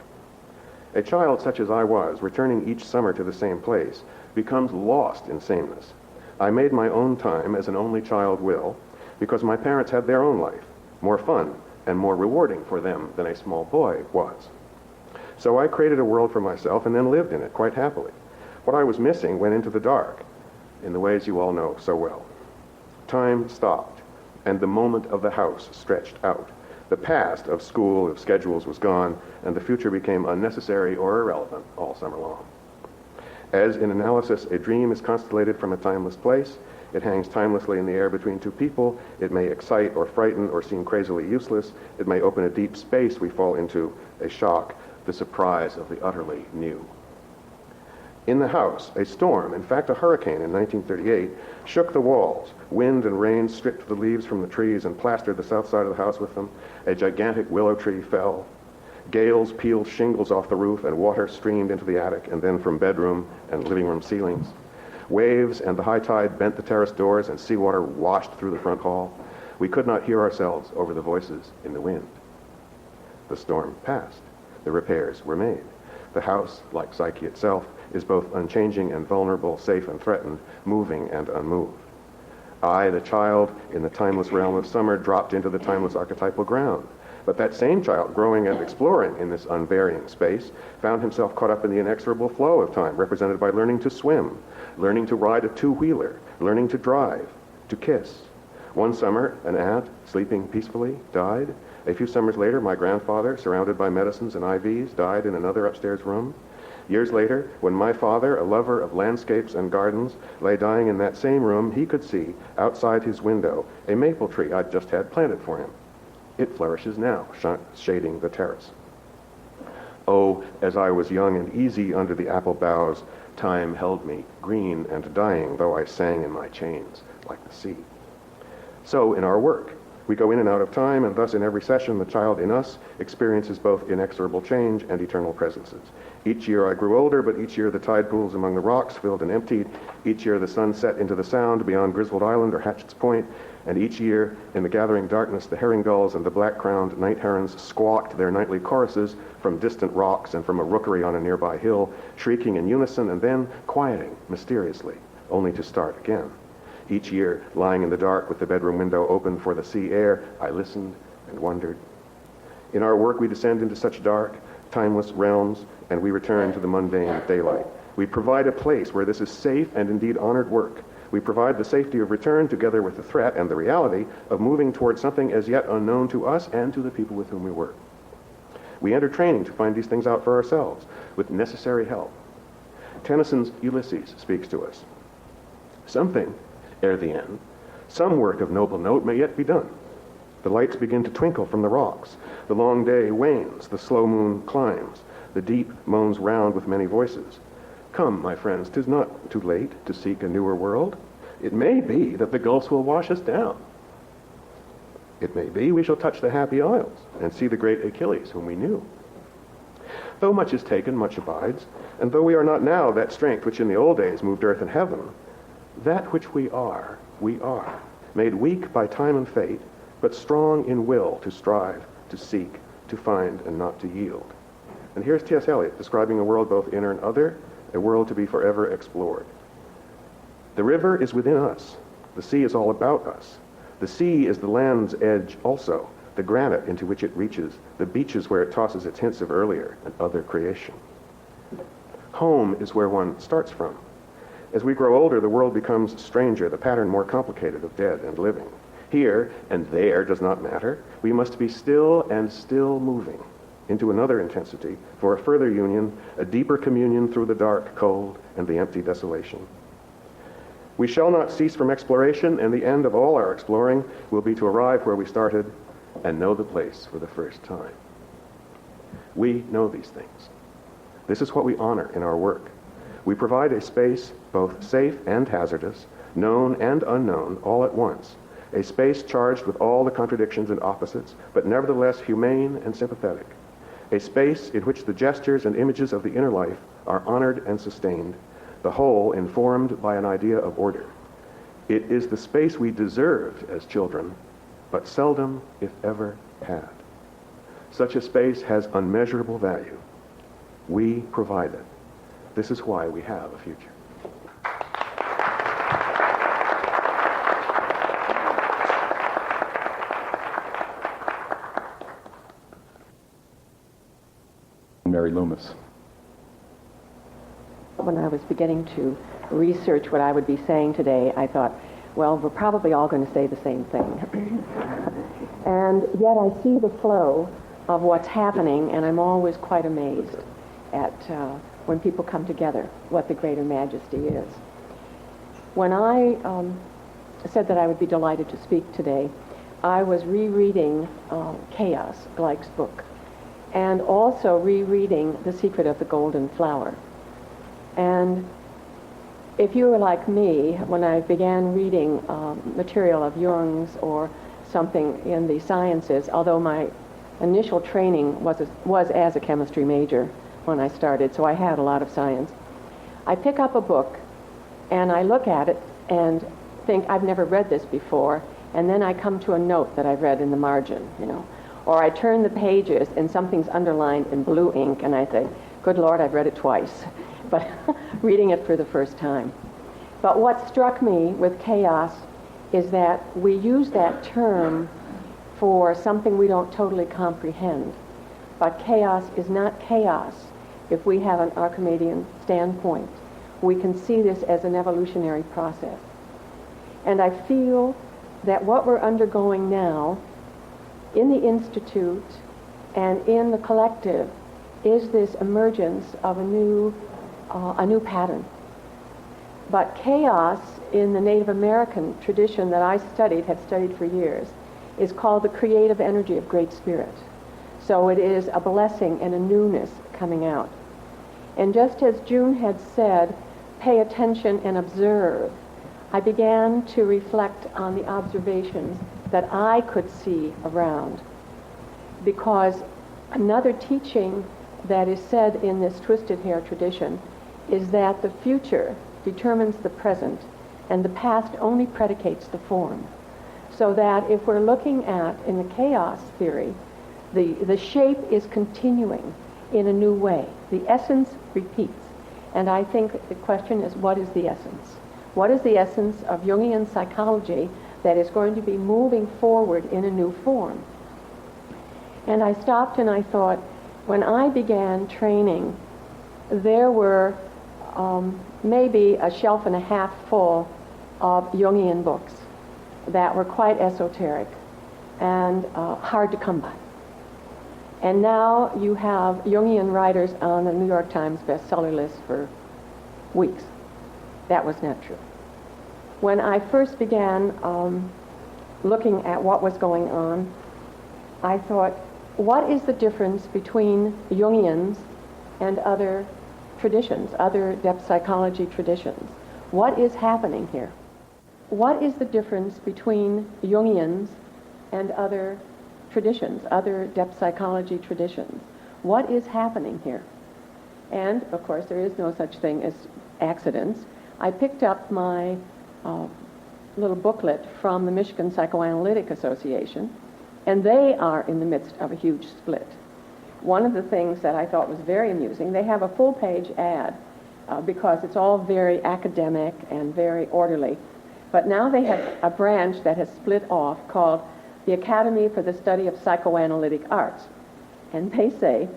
A child such as I was, returning each summer to the same place, becomes lost in sameness. I made my own time as an only child will, because my parents had their own life, more fun and more rewarding for them than a small boy was. So I created a world for myself and then lived in it quite happily. What I was missing went into the dark, in the ways you all know so well. Time stopped, and the moment of the house stretched out. The past of school, of schedules was gone, and the future became unnecessary or irrelevant all summer long. As in analysis, a dream is constellated from a timeless place. It hangs timelessly in the air between two people. It may excite or frighten or seem crazily useless. It may open a deep space we fall into, a shock, the surprise of the utterly new. In the house, a storm, in fact a hurricane in 1938, shook the walls. Wind and rain stripped the leaves from the trees and plastered the south side of the house with them. A gigantic willow tree fell. Gales peeled shingles off the roof and water streamed into the attic and then from bedroom and living room ceilings. Waves and the high tide bent the terrace doors and seawater washed through the front hall. We could not hear ourselves over the voices in the wind. The storm passed. The repairs were made. The house, like Psyche itself, is both unchanging and vulnerable, safe and threatened, moving and unmoved. I, the child in the timeless realm of summer, dropped into the timeless archetypal ground. But that same child, growing and exploring in this unvarying space, found himself caught up in the inexorable flow of time, represented by learning to swim, learning to ride a two-wheeler, learning to drive, to kiss. One summer, an aunt, sleeping peacefully, died. A few summers later, my grandfather, surrounded by medicines and IVs, died in another upstairs room. Years later, when my father, a lover of landscapes and gardens, lay dying in that same room, he could see, outside his window, a maple tree I'd just had planted for him. It flourishes now, shading the terrace. Oh, as I was young and easy under the apple boughs, time held me, green and dying, though I sang in my chains, like the sea. So in our work, we go in and out of time, and thus in every session, the child in us experiences both inexorable change and eternal presences. Each year I grew older, but each year the tide pools among the rocks filled and emptied. Each year the sun set into the sound beyond Griswold Island or Hatchet's Point, and each year in the gathering darkness the herring gulls and the black-crowned night herons squawked their nightly choruses from distant rocks and from a rookery on a nearby hill, shrieking in unison and then quieting mysteriously, only to start again. Each year, lying in the dark with the bedroom window open for the sea air, I listened and wondered. In our work, we descend into such dark, timeless realms, and we return to the mundane daylight. We provide a place where this is safe and indeed honored work. We provide the safety of return together with the threat and the reality of moving towards something as yet unknown to us and to the people with whom we work. We enter training to find these things out for ourselves with necessary help. Tennyson's Ulysses speaks to us. Something, ere the end, some work of noble note may yet be done. The lights begin to twinkle from the rocks. The long day wanes, the slow moon climbs. The deep moans round with many voices. Come, my friends, 'tis not too late to seek a newer world. It may be that the gulfs will wash us down. It may be we shall touch the happy isles and see the great Achilles whom we knew. Though much is taken, much abides, and though we are not now that strength which in the old days moved earth and heaven, that which we are, made weak by time and fate, but strong in will to strive, to seek, to find, and not to yield. And here's T.S. Eliot describing a world both inner and other, a world to be forever explored. The river is within us. The sea is all about us. The sea is the land's edge also, the granite into which it reaches, the beaches where it tosses its hints of earlier and other creation. Home is where one starts from. As we grow older, the world becomes stranger, the pattern more complicated of dead and living. Here and there does not matter. We must be still and still moving into another intensity for a further union, a deeper communion through the dark, cold, and the empty desolation. We shall not cease from exploration, and the end of all our exploring will be to arrive where we started and know the place for the first time. We know these things. This is what we honor in our work. We provide a space both safe and hazardous, known and unknown, all at once. A space charged with all the contradictions and opposites, but nevertheless humane and sympathetic. A space in which the gestures and images of the inner life are honored and sustained, the whole informed by an idea of order. It is the space we deserved as children, but seldom, if ever, had. Such a space has unmeasurable value. We provide it. This is why we have a future. Mary Loomis. When I was beginning to research what I would be saying today, I thought, well, we're probably all going to say the same thing. And yet I see the flow of what's happening, and I'm always quite amazed at when people come together, what the greater majesty is. When I said that I would be delighted to speak today, I was rereading Chaos, Gleick's book, and also rereading The Secret of the Golden Flower. And if you were like me, when I began reading material of Jung's or something in the sciences, although my initial training was as a chemistry major when I started, so I had a lot of science, I pick up a book and I look at it and think, I've never read this before, and then I come to a note that I've read in the margin, or I turn the pages and something's underlined in blue ink and I think, good Lord, I've read it twice. but reading it for the first time. But what struck me with chaos is that we use that term for something we don't totally comprehend. But chaos is not chaos if we have an Archimedean standpoint. We can see this as an evolutionary process. And I feel that what we're undergoing now in the Institute and in the collective is this emergence of a new pattern. But chaos in the Native American tradition that I have studied for years, is called the creative energy of Great Spirit. So it is a blessing and a newness coming out. And just as June had said, pay attention and observe, I began to reflect on the observations that I could see around. Because another teaching that is said in this twisted hair tradition is that the future determines the present and the past only predicates the form. So that if we're looking at, in the chaos theory, the shape is continuing in a new way. The essence repeats. And I think the question is, what is the essence? What is the essence of Jungian psychology that is going to be moving forward in a new form? And I stopped and I thought, when I began training, there were maybe a shelf and a half full of Jungian books that were quite esoteric and hard to come by. And now you have Jungian writers on the New York Times bestseller list for weeks. That was not true. When I first began looking at what was going on, I thought, what is the difference between Jungians and other traditions, other depth psychology traditions? What is happening here? What is the difference between Jungians and other traditions, other depth psychology traditions? What is happening here? And, of course, there is no such thing as accidents. I picked up my little booklet from the Michigan Psychoanalytic Association, and they are in the midst of a huge split. One of the things that I thought was very amusing, they have a full-page ad because it's all very academic and very orderly. But now they have a branch that has split off called the Academy for the Study of Psychoanalytic Arts. And they say,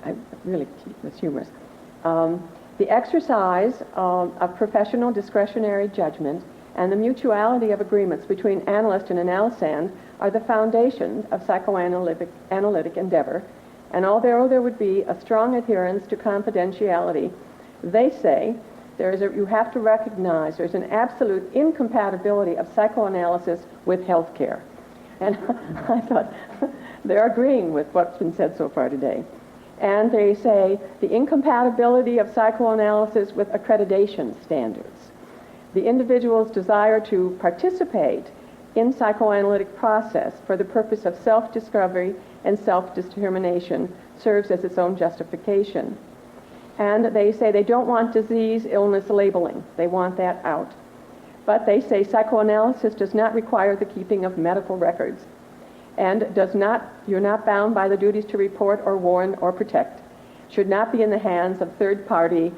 I really keep this humorous, the exercise of professional discretionary judgment and the mutuality of agreements between analyst and analysand are the foundations of psychoanalytic endeavor. And although there would be a strong adherence to confidentiality, they say you have to recognize there's an absolute incompatibility of psychoanalysis with healthcare. And I thought, they're agreeing with what's been said so far today. And they say the incompatibility of psychoanalysis with accreditation standards. The individual's desire to participate in psychoanalytic process for the purpose of self-discovery and self-determination serves as its own justification. And they say they don't want disease, illness labeling. They want that out. But they say psychoanalysis does not require the keeping of medical records and you're not bound by the duties to report or warn or protect. Should not be in the hands of third-party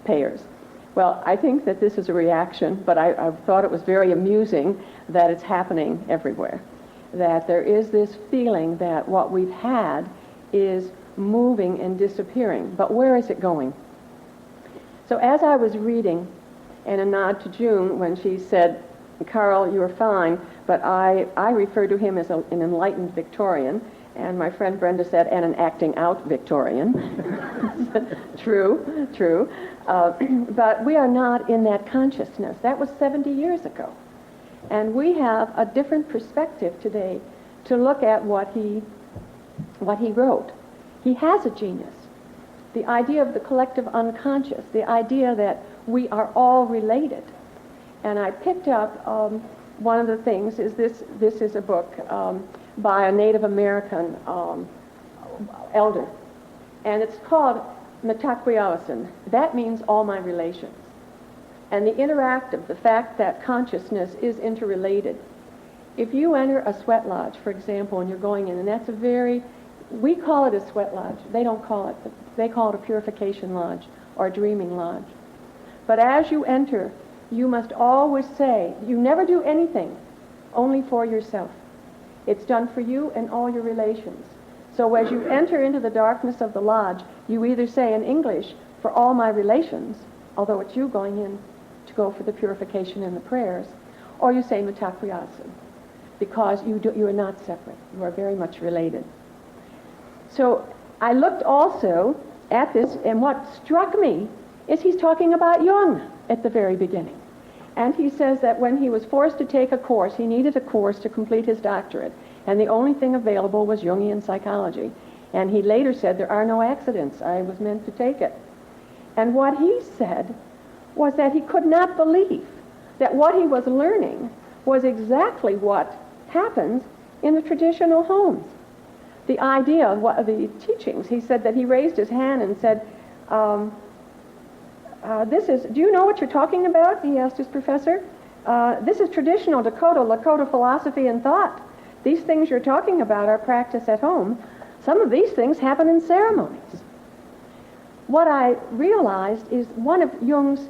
payers. Well, I think that this is a reaction, but I thought it was very amusing that it's happening everywhere. That there is this feeling that what we've had is moving and disappearing. But where is it going? So as I was reading, and a nod to June when she said, Carl, you're fine, but I refer to him as an enlightened Victorian, and my friend Brenda said, and an acting out Victorian. True. But we are not in that consciousness. That was 70 years ago. And we have a different perspective today to look at what he wrote. He has a genius. The idea of the collective unconscious, the idea that we are all related. And I picked up one of the things is this is a book by a Native American elder. And it's called Metaquiawasan. That means all my relations. And the interactive, the fact that consciousness is interrelated. If you enter a sweat lodge, for example, and you're going in, and that's we call it a sweat lodge. They don't call it, they call it a purification lodge. or dreaming lodge. But as you enter, you must always say, you never do anything only for yourself. It's done for you and all your relations. So as you enter into the darkness of the lodge, you either say in English, for all my relations, although it's you going in to go for the purification and the prayers, or you say mitakuyasu, because you are not separate. You are very much related. So I looked also at this, and what struck me is he's talking about Jung at the very beginning. And he says that when he was forced to take a course, he needed a course to complete his doctorate, and the only thing available was Jungian psychology. And he later said, there are no accidents. I was meant to take it. And what he said was that he could not believe that what he was learning was exactly what happens in the traditional homes. The idea of the teachings, he said that he raised his hand and said, do you know what you're talking about? He asked his professor. This is traditional Lakota philosophy and thought. These things you're talking about are practiced at home. Some of these things happen in ceremonies. What I realized is one of Jung's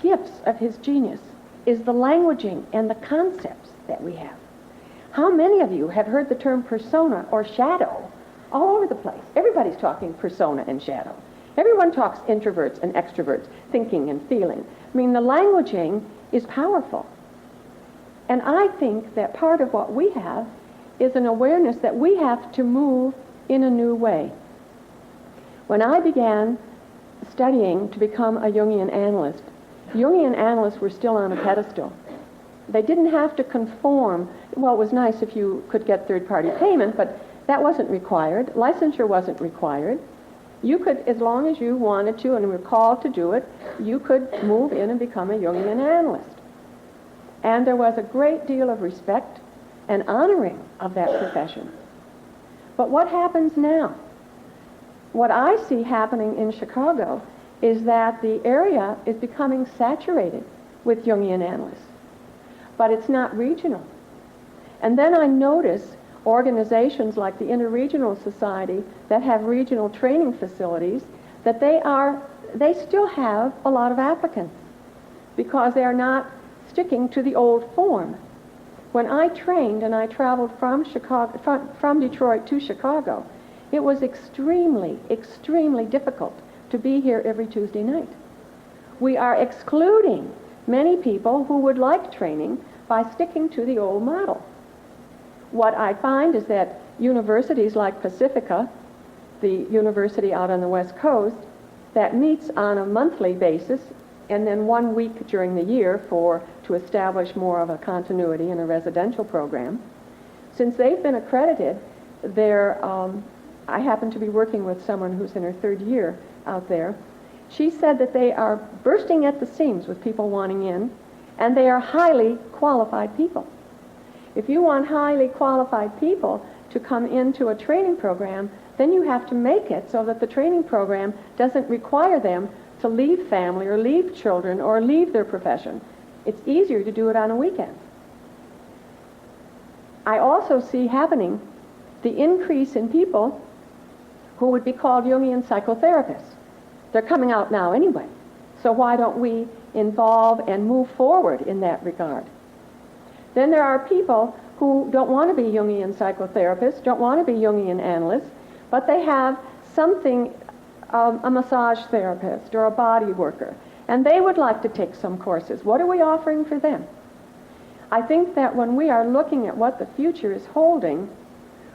gifts of his genius is the languaging and the concepts that we have. How many of you have heard the term persona or shadow all over the place? Everybody's talking persona and shadow. Everyone talks introverts and extroverts, thinking and feeling. I mean, the languaging is powerful. And I think that part of what we have is an awareness that we have to move in a new way. When I began studying to become a Jungian analysts were still on a pedestal. They didn't have to conform. Well, it was nice if you could get third-party payment, but that wasn't required. Licensure wasn't required. You could, as long as you wanted to and were called to do it, you could move in and become a Jungian analyst. And there was a great deal of respect and honoring of that profession. But what happens now? What I see happening in Chicago is that the area is becoming saturated with Jungian analysts. But it's not regional. And then I notice organizations like the Interregional Society that have regional training facilities, that they still have a lot of applicants because they are not sticking to the old form. When I trained and I traveled from Detroit to Chicago, it was extremely, extremely difficult to be here every Tuesday night. We are excluding many people who would like training by sticking to the old model. What I find is that universities like Pacifica, the university out on the West Coast, that meets on a monthly basis and then 1 week during the year to establish more of a continuity in a residential program. Since they've been accredited, I happen to be working with someone who's in her third year out there. She said that they are bursting at the seams with people wanting in, and they are highly qualified people. If you want highly qualified people to come into a training program, then you have to make it so that the training program doesn't require them to leave family or leave children or leave their profession. It's easier to do it on a weekend. I also see happening the increase in people who would be called Jungian psychotherapists. They're coming out now anyway. So why don't we involve and move forward in that regard? Then there are people who don't want to be Jungian psychotherapists, don't want to be Jungian analysts, but they have something, a massage therapist or a body worker, and they would like to take some courses. What are we offering for them? I think that when we are looking at what the future is holding,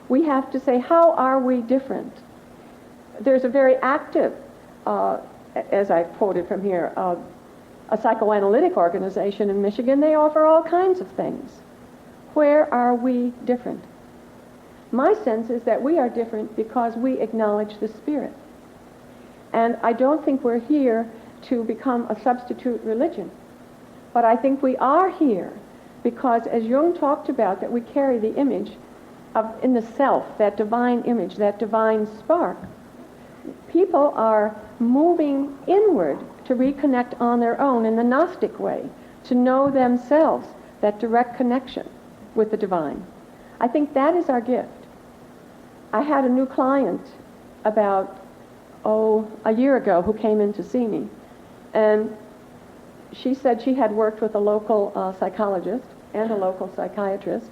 we have to say, how are we different? There's a very active, as I quoted from here, a psychoanalytic organization in Michigan. They offer all kinds of things. Where are we different? My sense is that we are different because we acknowledge the spirit. And I don't think we're here to become a substitute religion. But I think we are here because, as Jung talked about, that we carry the image in the self, that divine image, that divine spark. People are moving inward to reconnect on their own in the Gnostic way, to know themselves, that direct connection with the divine. I think that is our gift. I had a new client about a year ago who came in to see me. And she said she had worked with a local psychologist and a local psychiatrist.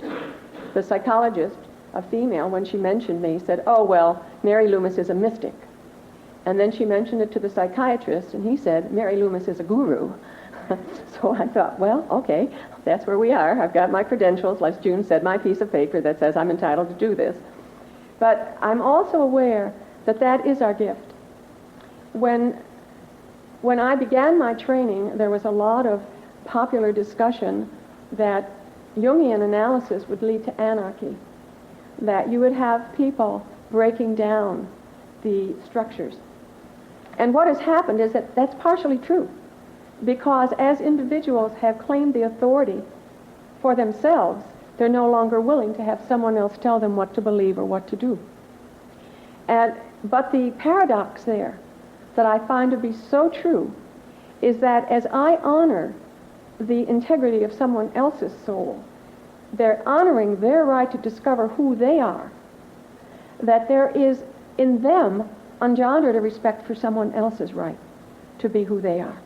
The psychologist, a female, when she mentioned me, said, "Oh, well, Mary Loomis is a mystic." And then she mentioned it to the psychiatrist, and he said, "Mary Loomis is a guru." So I thought, well, okay, that's where we are. I've got my credentials, like June said, my piece of paper that says I'm entitled to do this. But I'm also aware that that is our gift. When I began my training, there was a lot of popular discussion that Jungian analysis would lead to anarchy, that you would have people breaking down the structures. And what has happened is that that's partially true, because as individuals have claimed the authority for themselves, they're no longer willing to have someone else tell them what to believe or what to do. But the paradox there that I find to be so true is that as I honor the integrity of someone else's soul, they're honoring their right to discover who they are, that there is in them engendered a respect for someone else's right to be who they are.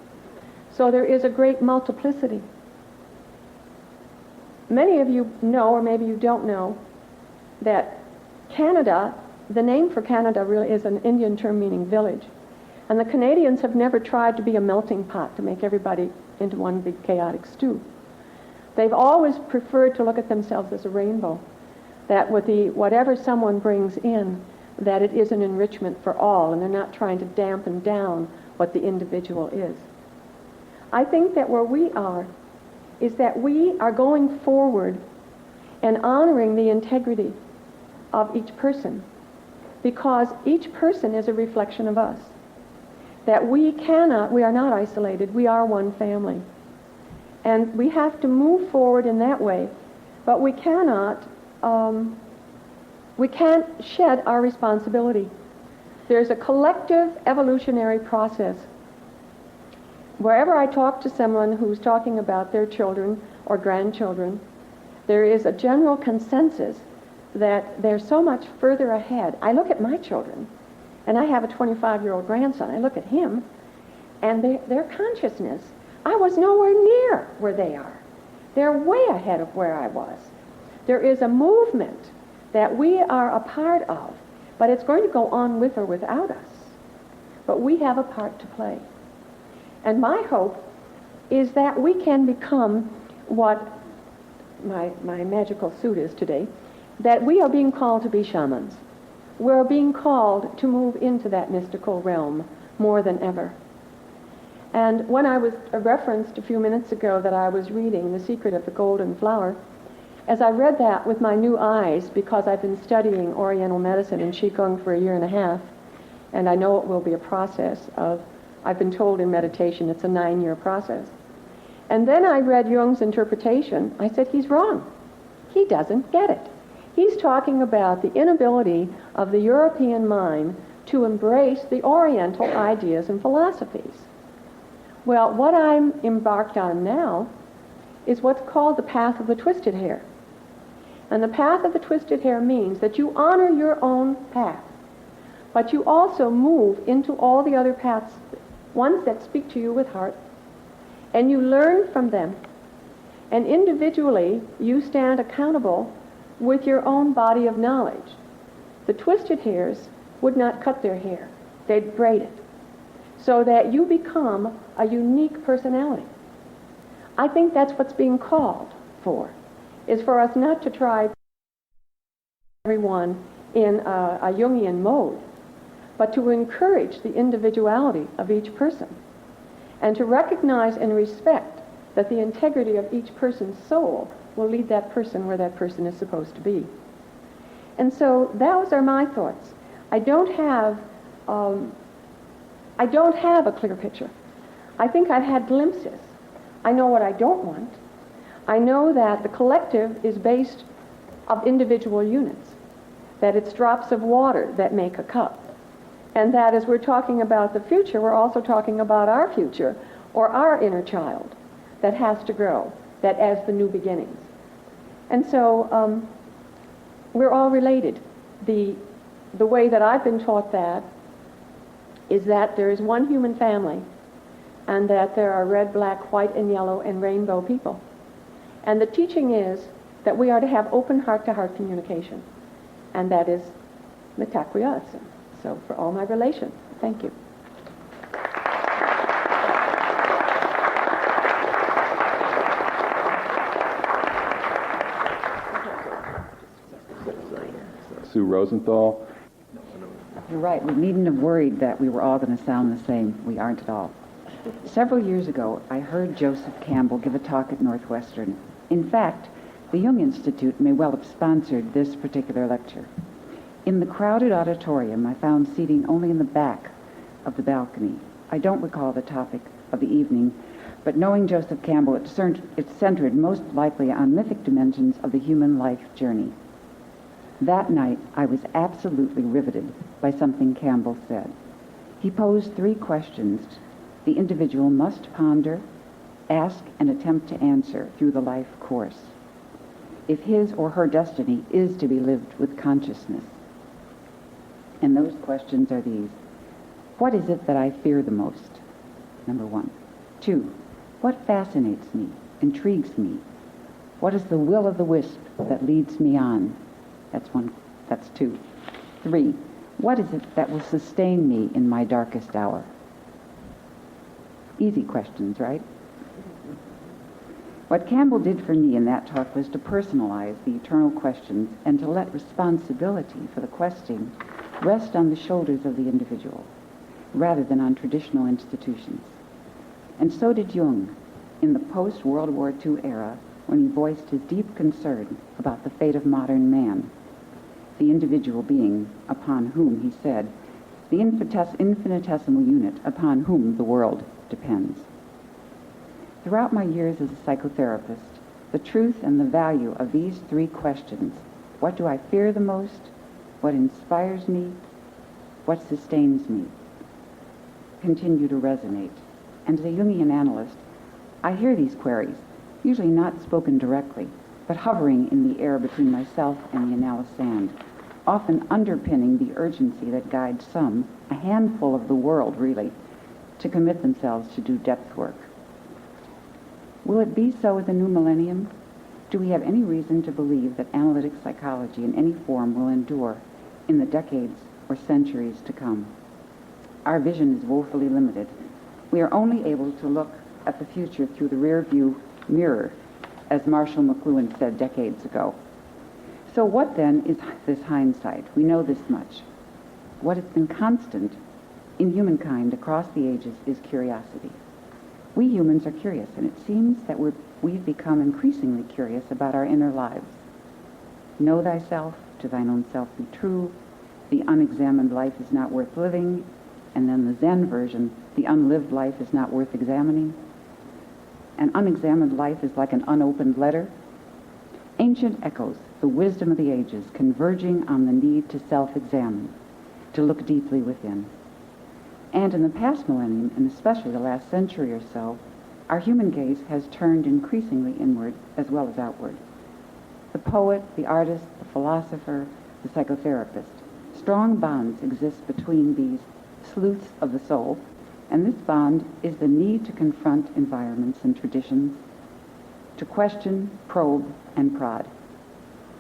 So there is a great multiplicity. Many of you know, or maybe you don't know, that Canada, the name for Canada really is an Indian term meaning village. And the Canadians have never tried to be a melting pot to make everybody into one big chaotic stew. They've always preferred to look at themselves as a rainbow, that with whatever someone brings in, that it is an enrichment for all, and they're not trying to dampen down what the individual is. I think that where we are is that we are going forward and honoring the integrity of each person, because each person is a reflection of us. That we are not isolated, we are one family. And we have to move forward in that way, but we can't shed our responsibility. There's a collective evolutionary process. Wherever I talk to someone who's talking about their children or grandchildren, there is a general consensus that they're so much further ahead. I look at my children, and I have a 25-year-old grandson. I look at him, and their consciousness, I was nowhere near where they are. They're way ahead of where I was. There is a movement that we are a part of, but it's going to go on with or without us. But we have a part to play. And my hope is that we can become what my magical suit is today, that we are being called to be shamans. We're being called to move into that mystical realm more than ever. And when I was referenced a few minutes ago that I was reading The Secret of the Golden Flower, as I read that with my new eyes, because I've been studying Oriental medicine and Qigong for 1.5 years, and I know it will be a process of, I've been told in meditation it's a 9-year process. And then I read Jung's interpretation. I said, he's wrong. He doesn't get it. He's talking about the inability of the European mind to embrace the Oriental ideas and philosophies. Well, what I'm embarked on now is what's called the path of the twisted hair. And the path of the twisted hair means that you honor your own path, but you also move into all the other paths, ones that speak to you with heart, and you learn from them. And individually, you stand accountable with your own body of knowledge. The twisted hairs would not cut their hair. They'd braid it, so that you become a unique personality. I think that's what's being called for, is for us not to try everyone in a Jungian mode, but to encourage the individuality of each person, and to recognize and respect that the integrity of each person's soul will lead that person where that person is supposed to be. And so those are my thoughts. I don't have a clear picture. I think I've had glimpses. I know what I don't want. I know that the collective is based of individual units, that it's drops of water that make a cup, and that as we're talking about the future, we're also talking about our future, or our inner child that has to grow, that as the new beginnings. And so we're all related. The way that I've been taught that is that there is one human family and that there are red, black, white, and yellow, and rainbow people. And the teaching is that we are to have open heart-to-heart communication, and that is mitakriyasa. So for all my relations, thank you. Sue Rosenthal. You're right. We needn't have worried that we were all going to sound the same. We aren't at all. Several years ago, I heard Joseph Campbell give a talk at Northwestern. In fact, the Jung Institute may well have sponsored this particular lecture. In the crowded auditorium, I found seating only in the back of the balcony. I don't recall the topic of the evening, but knowing Joseph Campbell, it centered most likely on mythic dimensions of the human life journey. That night, I was absolutely riveted by something Campbell said. He posed 3 questions the individual must ponder, ask, and attempt to answer through the life course, if his or her destiny is to be lived with consciousness. And those questions are these. What is it that I fear the most? Number 1. 2. What fascinates me, intrigues me? What is the will o' the wisp that leads me on? That's 2. 3. What is it that will sustain me in my darkest hour? Easy questions, right? What Campbell did for me in that talk was to personalize the eternal questions and to let responsibility for the questing rest on the shoulders of the individual, rather than on traditional institutions. And so did Jung in the post-World War II era, when he voiced his deep concern about the fate of modern man, the individual being upon whom, he said, the infinitesimal unit upon whom the world depends. Throughout my years as a psychotherapist, the truth and the value of these 3 questions, what do I fear the most, what inspires me, what sustains me, continue to resonate. And as a Jungian analyst, I hear these queries, usually not spoken directly, but hovering in the air between myself and the analysand, often underpinning the urgency that guides some, a handful of the world really, to commit themselves to do depth work. Will it be so with the new millennium? Do we have any reason to believe that analytic psychology in any form will endure in the decades or centuries to come? Our vision is woefully limited. We are only able to look at the future through the rear view mirror, as Marshall McLuhan said decades ago. So what then is this hindsight? We know this much. What has been constant in humankind across the ages is curiosity. We humans are curious, and it seems that we've become increasingly curious about our inner lives. Know thyself, to thine own self be true, the unexamined life is not worth living, and then the Zen version, the unlived life is not worth examining. An unexamined life is like an unopened letter. Ancient echoes, the wisdom of the ages, converging on the need to self-examine, to look deeply within. And in the past millennium, and especially the last century or so, our human gaze has turned increasingly inward as well as outward. The poet, the artist, the philosopher, the psychotherapist. Strong bonds exist between these sleuths of the soul, and this bond is the need to confront environments and traditions, to question, probe, and prod,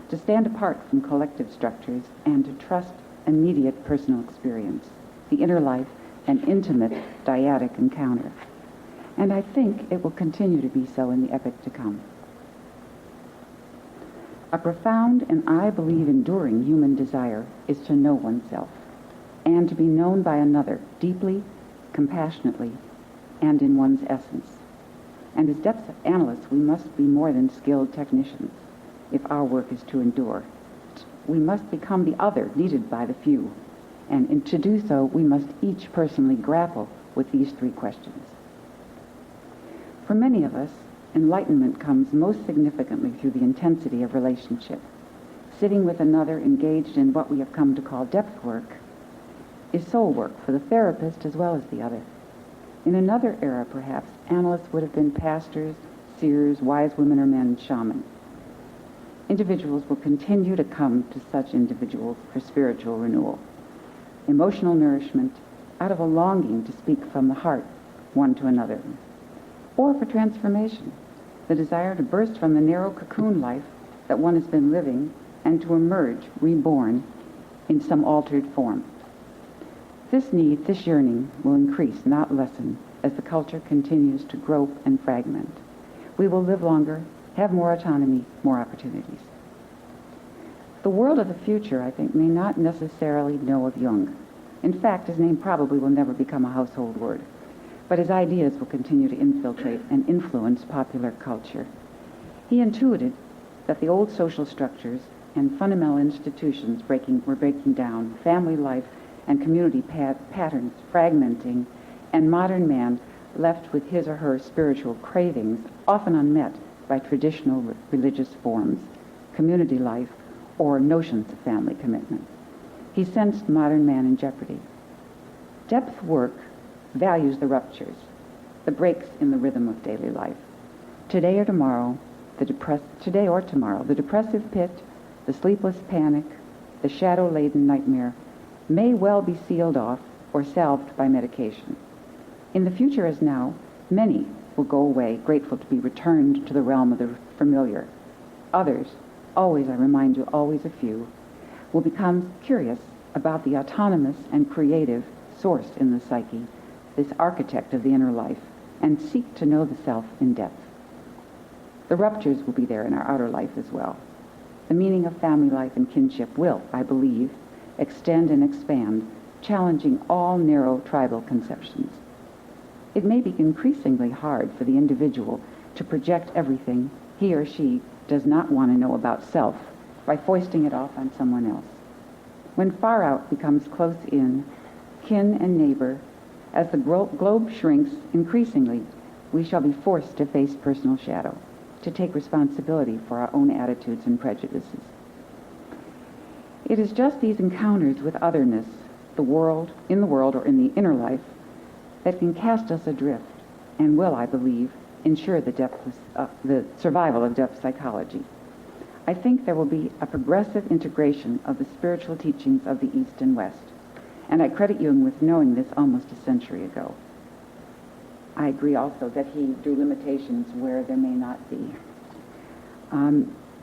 to stand apart from collective structures, and to trust immediate personal experience, the inner life, an intimate dyadic encounter. And I think it will continue to be so in the epoch to come. A profound and I believe enduring human desire is to know oneself and to be known by another deeply, compassionately, and in one's essence. And as depth analysts, we must be more than skilled technicians if our work is to endure. We must become the other needed by the few. And to do so, we must each personally grapple with these 3 questions. For many of us, enlightenment comes most significantly through the intensity of relationship. Sitting with another engaged in what we have come to call depth work is soul work for the therapist as well as the other. In another era, perhaps, analysts would have been pastors, seers, wise women or men, shamans. Individuals will continue to come to such individuals for spiritual renewal, emotional nourishment, out of a longing to speak from the heart one to another, or for transformation, the desire to burst from the narrow cocoon life that one has been living and to emerge reborn in some altered form. This need, this yearning, will increase, not lessen, as the culture continues to grope and fragment. We will live longer, have more autonomy, more opportunities. The world of the future, I think, may not necessarily know of Jung. In fact, his name probably will never become a household word, but his ideas will continue to infiltrate and influence popular culture. He intuited that the old social structures and fundamental institutions were breaking down, family life and community patterns fragmenting, and modern man left with his or her spiritual cravings, often unmet by traditional religious forms, community life, or notions of family commitment. He sensed modern man in jeopardy. Depth work values the ruptures, the breaks in the rhythm of daily life. Today or tomorrow, the depressive pit, the sleepless panic, the shadow-laden nightmare may well be sealed off or salved by medication. In the future as now, many will go away grateful to be returned to the realm of the familiar. Others, always, I remind you, always a few, will become curious about the autonomous and creative source in the psyche, this architect of the inner life, and seek to know the self in depth. The ruptures will be there in our outer life as well. The meaning of family life and kinship will, I believe, extend and expand, challenging all narrow tribal conceptions. It may be increasingly hard for the individual to project everything he or she does not want to know about self by foisting it off on someone else. When far out becomes close in, kin and neighbor, as the globe shrinks increasingly, we shall be forced to face personal shadow, to take responsibility for our own attitudes and prejudices. It is just these encounters with otherness, in the world or in the inner life, that can cast us adrift and will, I believe, ensure the survival of depth psychology. I think there will be a progressive integration of the spiritual teachings of the East and West, and I credit Jung with knowing this almost a century ago. I agree also that he drew limitations where there may not be.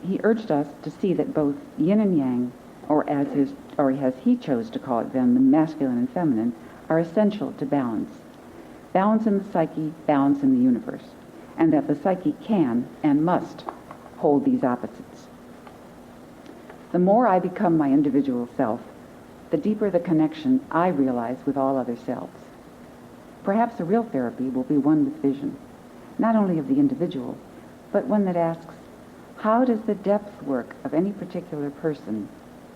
He urged us to see that both yin and yang, or as he chose to call it then, the masculine and feminine, are essential to balance. Balance in the psyche, balance in the universe, and that the psyche can and must hold these opposites. The more I become my individual self, the deeper the connection I realize with all other selves. Perhaps the real therapy will be one with vision, not only of the individual, but one that asks, how does the depth work of any particular person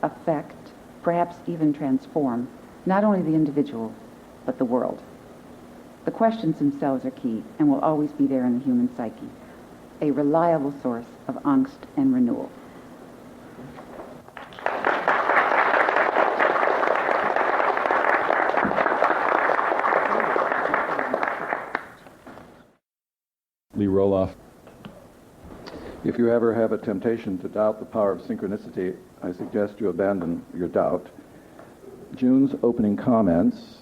affect, perhaps even transform, not only the individual, but the world? The questions themselves are key and will always be there in the human psyche, a reliable source of angst and renewal. Lee Roloff. If you ever have a temptation to doubt the power of synchronicity, I suggest you abandon your doubt. June's opening comments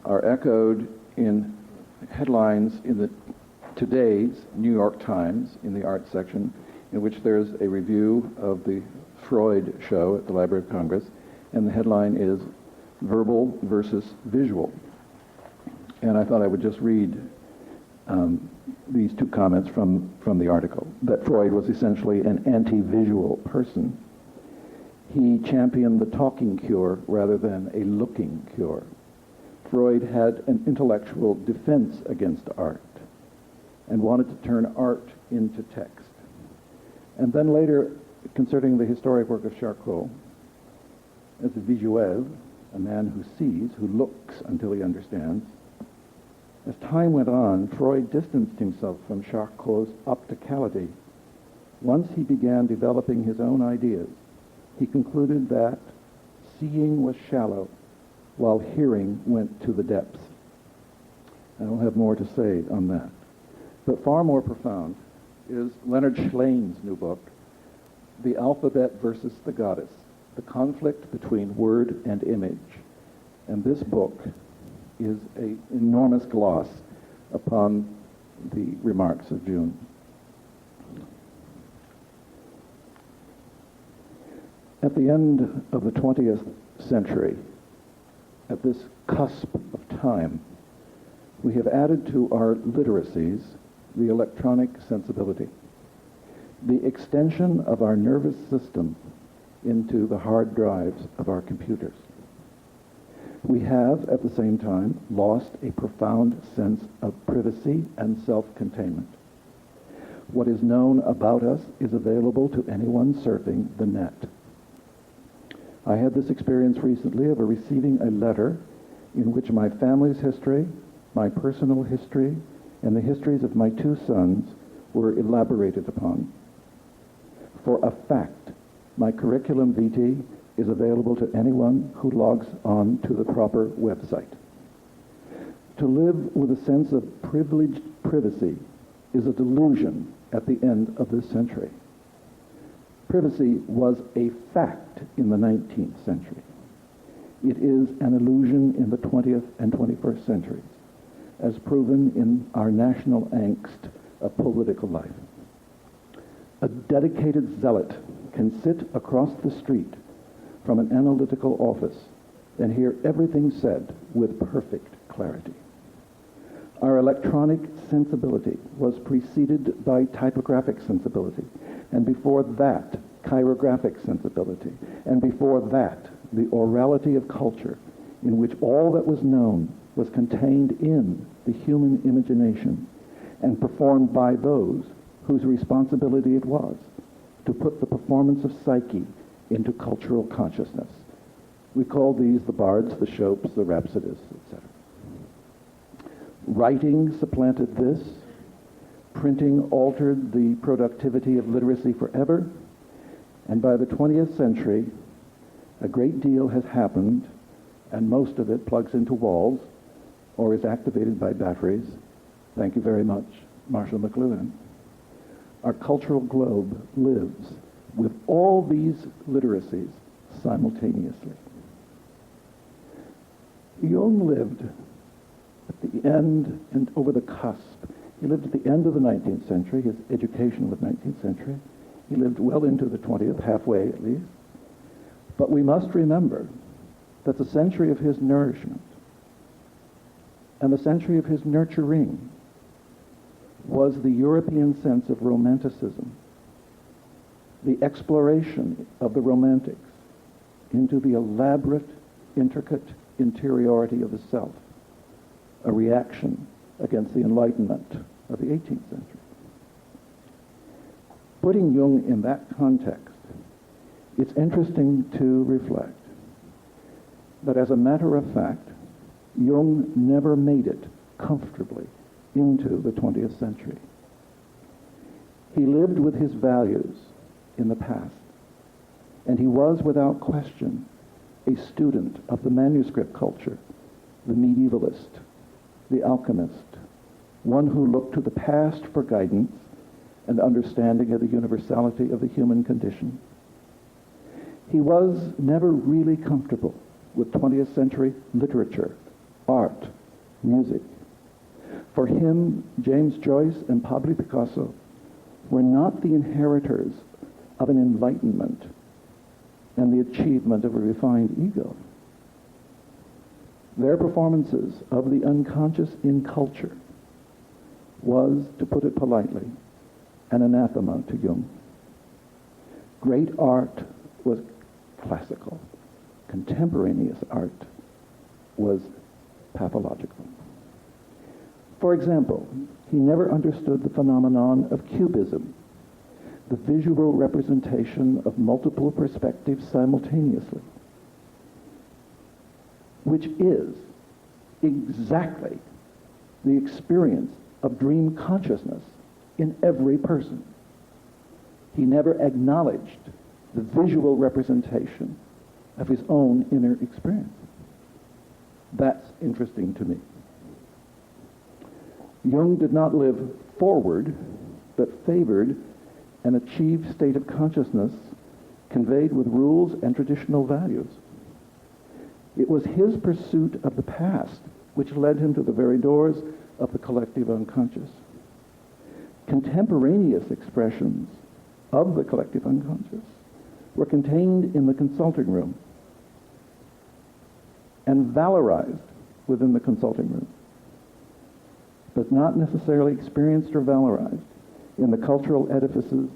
are echoed in headlines in today's New York Times in the art section, in which there's a review of the Freud show at the Library of Congress, and the headline is Verbal versus Visual. And I thought I would just read these two comments from the article, that Freud was essentially an anti-visual person. He championed the talking cure rather than a looking cure. Freud had an intellectual defense against art and wanted to turn art into text. And then later, concerning the historic work of Charcot, as a visuel, a man who sees, who looks until he understands, as time went on, Freud distanced himself from Charcot's opticality. Once he began developing his own ideas, he concluded that seeing was shallow, while hearing went to the depths. I don't have more to say on that. But far more profound is Leonard Schleyn's new book, The Alphabet versus the Goddess, the conflict between word and image. And this book is an enormous gloss upon the remarks of June. At the end of the 20th century, at this cusp of time, we have added to our literacies the electronic sensibility, the extension of our nervous system into the hard drives of our computers. We have, at the same time, lost a profound sense of privacy and self-containment. What is known about us is available to anyone surfing the net. I had this experience recently of receiving a letter in which my family's history, my personal history, and the histories of my two sons were elaborated upon. For a fact, my curriculum vitae is available to anyone who logs on to the proper website. To live with a sense of privileged privacy is a delusion at the end of this century. Privacy was a fact in the 19th century. It is an illusion in the 20th and 21st centuries, as proven in our national angst of political life. A dedicated zealot can sit across the street from an analytical office and hear everything said with perfect clarity. Our electronic sensibility was preceded by typographic sensibility, and before that, chirographic sensibility, and before that, the orality of culture, in which all that was known was contained in the human imagination and performed by those whose responsibility it was to put the performance of psyche into cultural consciousness. We call these the bards, the chopes, the rhapsodists, etc. Writing supplanted this. Printing altered the productivity of literacy forever. And by the 20th century, a great deal has happened, and most of it plugs into walls or is activated by batteries. Thank you very much, Marshall McLuhan. Our cultural globe lives with all these literacies simultaneously. Jung lived at the end and over the cusp. He lived at the end of the 19th century. His education was 19th century. He lived well into the 20th, halfway at least. But we must remember that the century of his nourishment and the century of his nurturing was the European sense of romanticism, the exploration of the romantics into the elaborate, intricate interiority of the self, a reaction against the Enlightenment of the 18th century. Putting Jung in that context, it's interesting to reflect that as a matter of fact, Jung never made it comfortably into the 20th century. He lived with his values in the past, and he was without question a student of the manuscript culture, the medievalist, the alchemist, one who looked to the past for guidance and understanding of the universality of the human condition. He was never really comfortable with 20th century literature, art, music. For him, James Joyce and Pablo Picasso were not the inheritors of an enlightenment and the achievement of a refined ego. Their performances of the unconscious in culture was, to put it politely, an anathema to Jung. Great art was classical. Contemporaneous art was pathological. For example, he never understood the phenomenon of cubism, the visual representation of multiple perspectives simultaneously, which is exactly the experience of dream consciousness in every person. He never acknowledged the visual representation of his own inner experience. That's interesting to me. Jung did not live forward, but favored an achieved state of consciousness conveyed with rules and traditional values. It was his pursuit of the past which led him to the very doors of the collective unconscious. Contemporaneous expressions of the collective unconscious were contained in the consulting room and valorized within the consulting room, but not necessarily experienced or valorized in the cultural edifices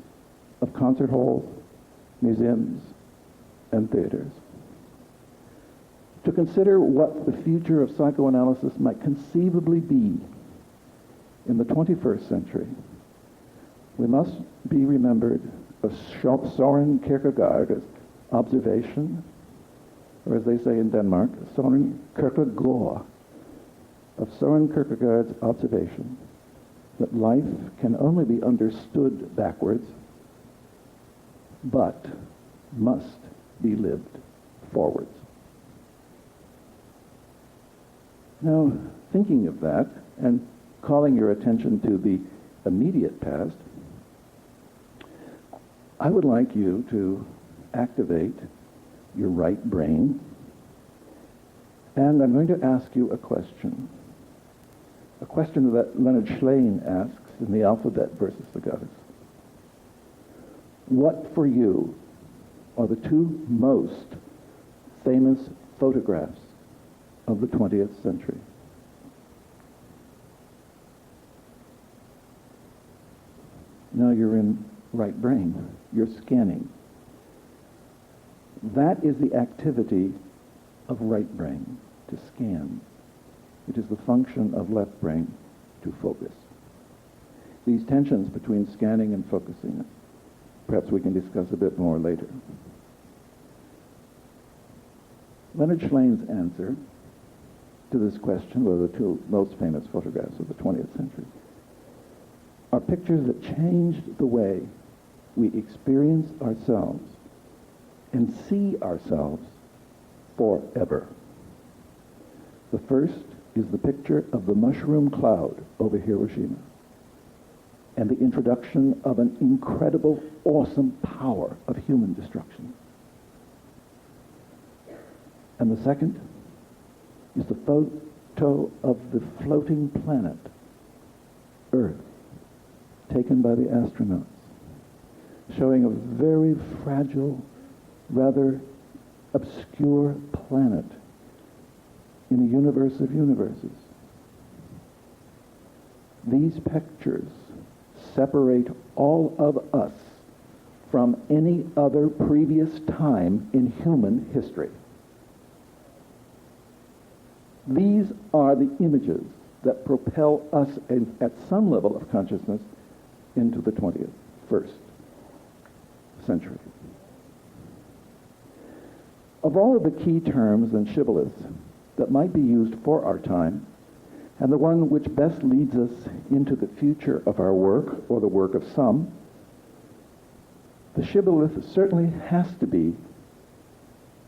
of concert halls, museums, and theaters. To consider what the future of psychoanalysis might conceivably be in the 21st century, we must be remembered of Søren Kierkegaard's observation, or as they say in Denmark, Søren Kierkegaard, of Søren Kierkegaard's observation that life can only be understood backwards, but must be lived forwards. Now, thinking of that and calling your attention to the immediate past, I would like you to activate your right brain, and I'm going to ask you a question that Leonard Shlain asks in The Alphabet versus the Goddess. What for you are the two most famous photographs of the 20th century? Now you're in right brain. You're scanning. That is the activity of right brain, to scan. It is the function of left brain to focus. These tensions between scanning and focusing, perhaps we can discuss a bit more later. Leonard Schlain's answer to this question, what are the two most famous photographs of the 20th century, are pictures that changed the way we experience ourselves and see ourselves forever. The first is the picture of the mushroom cloud over Hiroshima and the introduction of an incredible, awesome power of human destruction. And the second is the photo of the floating planet, Earth, taken by the astronauts, showing a very fragile, rather obscure planet in a universe of universes. These pictures separate all of us from any other previous time in human history. These are the images that propel us at some level of consciousness into the 21st century. Of all of the key terms and shibboleths that might be used for our time, and the one which best leads us into the future of our work, or the work of some, the shibboleth certainly has to be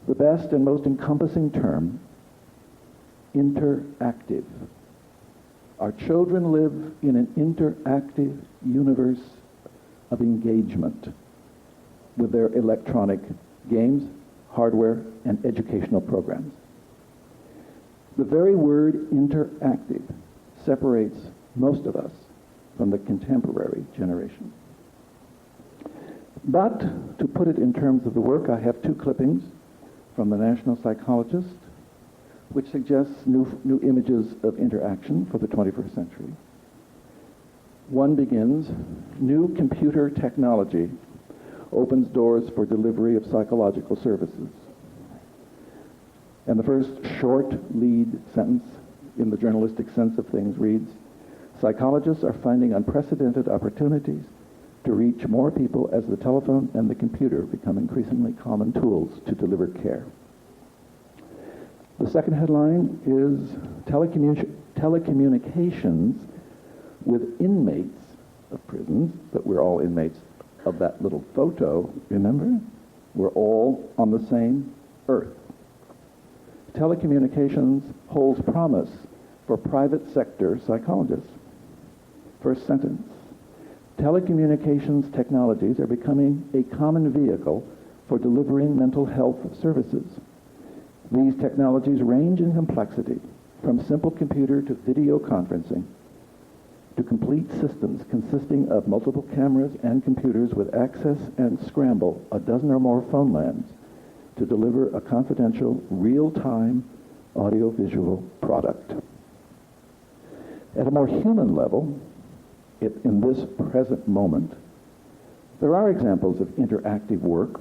the best and most encompassing term, interactive. Our children live in an interactive universe of engagement with their electronic games, hardware, and educational programs. The very word interactive separates most of us from the contemporary generation. But to put it in terms of the work, I have two clippings from the National Psychologist, which suggests new images of interaction for the 21st century. One begins, new computer technology opens doors for delivery of psychological services. And the first short lead sentence in the journalistic sense of things reads, psychologists are finding unprecedented opportunities to reach more people as the telephone and the computer become increasingly common tools to deliver care. The second headline is telecommunications with inmates of prisons, but we're all inmates of that little photo, remember? We're all on the same earth. Telecommunications holds promise for private sector psychologists. First sentence, telecommunications technologies are becoming a common vehicle for delivering mental health services. These technologies range in complexity from simple computer to video conferencing, to complete systems consisting of multiple cameras and computers with access and scramble a dozen or more phone lines to deliver a confidential, real-time audiovisual product. At a more human level, in this present moment, there are examples of interactive work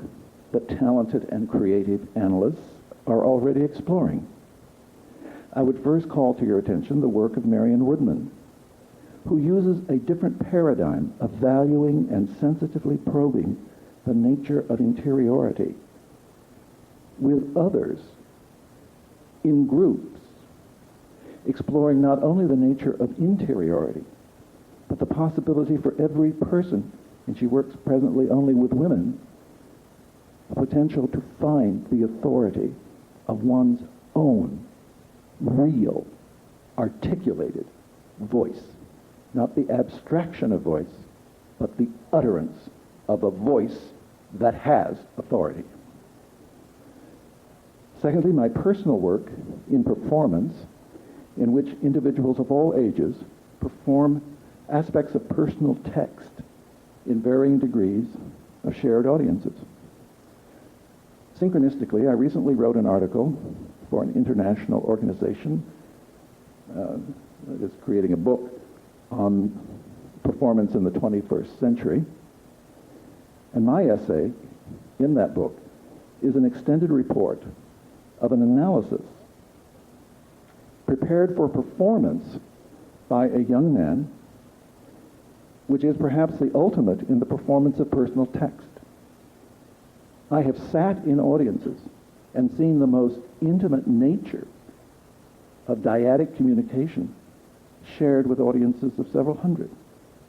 that talented and creative analysts are already exploring. I would first call to your attention the work of Marion Woodman, who uses a different paradigm of valuing and sensitively probing the nature of interiority with others in groups, exploring not only the nature of interiority, but the possibility for every person, and she works presently only with women, a potential to find the authority of one's own real, articulated voice. Not the abstraction of voice, but the utterance of a voice that has authority. Secondly, my personal work in performance, in which individuals of all ages perform aspects of personal text in varying degrees of shared audiences. Synchronistically, I recently wrote an article for an international organization that is creating a book on performance in the 21st century. And my essay in that book is an extended report of an analysis prepared for performance by a young man, which is perhaps the ultimate in the performance of personal text. I have sat in audiences and seen the most intimate nature of dyadic communication shared with audiences of several hundred.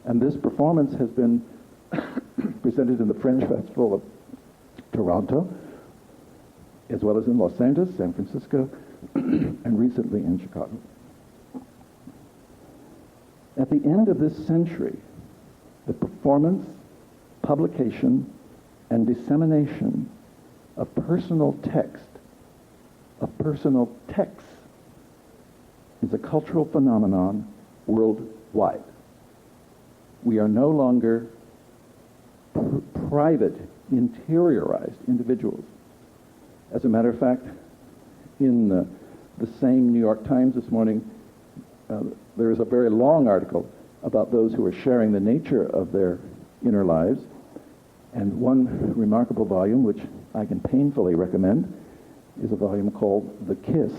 And this performance has been presented in the Fringe Festival of Toronto, as well as in Los Angeles, San Francisco, and recently in Chicago. At the end of this century, the performance, publication, and dissemination of personal text, is a cultural phenomenon worldwide. We are no longer private, interiorized individuals. As a matter of fact, in the same New York Times this morning, there is a very long article about those who are sharing the nature of their inner lives. And one remarkable volume, which I can painfully recommend, is a volume called The Kiss,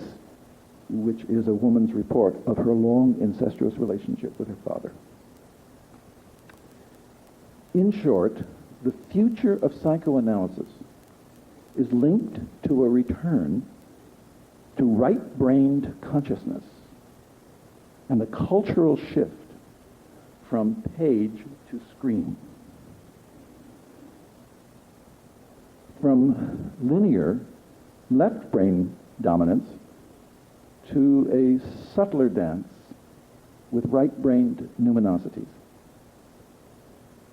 which is a woman's report of her long incestuous relationship with her father. In short, the future of psychoanalysis is linked to a return to right-brained consciousness and a cultural shift from page to screen. From linear left-brain dominance to a subtler dance with right-brained numinosities.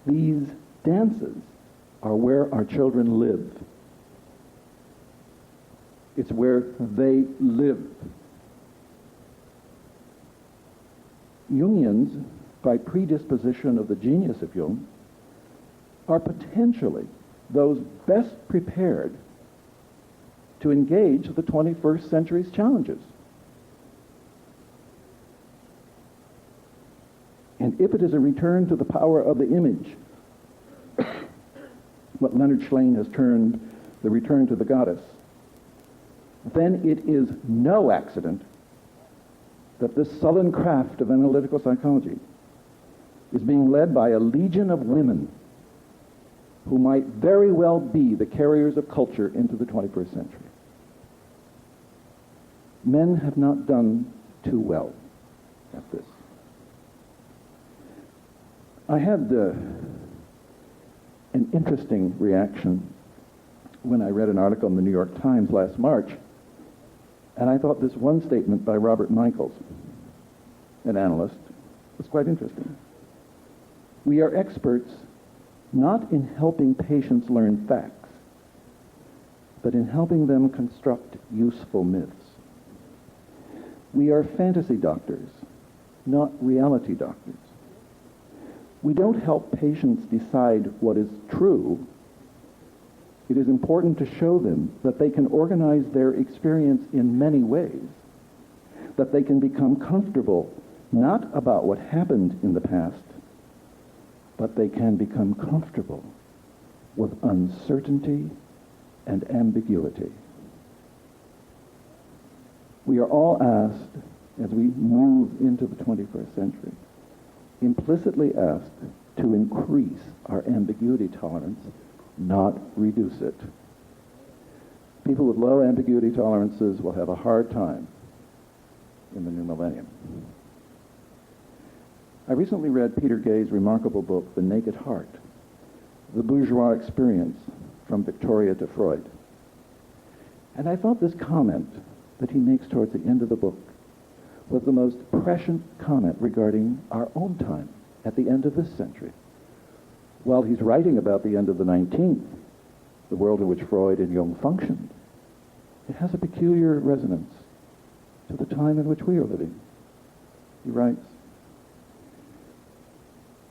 These dances are where our children live. It's where they live. Jungians, by predisposition of the genius of Jung, are potentially those best prepared to engage the 21st century's challenges. And if it is a return to the power of the image, what Leonard Shlain has termed the return to the goddess, then it is no accident that this sullen craft of analytical psychology is being led by a legion of women who might very well be the carriers of culture into the 21st century. Men have not done too well at this. I had an interesting reaction when I read an article in the New York Times last March, and I thought this one statement by Robert Michaels, an analyst, was quite interesting. We are experts not in helping patients learn facts, but in helping them construct useful myths. We are fantasy doctors, not reality doctors. We don't help patients decide what is true. It is important to show them that they can organize their experience in many ways, that they can become comfortable not about what happened in the past, but they can become comfortable with uncertainty and ambiguity. We are all asked, as we move into the 21st century, implicitly asked to increase our ambiguity tolerance, not reduce it. People with low ambiguity tolerances will have a hard time in the new millennium. I recently read Peter Gay's remarkable book, The Naked Heart, The Bourgeois Experience from Victoria to Freud. And I thought this comment that he makes towards the end of the book was the most prescient comment regarding our own time at the end of this century. While he's writing about the end of the 19th, the world in which Freud and Jung functioned, it has a peculiar resonance to the time in which we are living. He writes,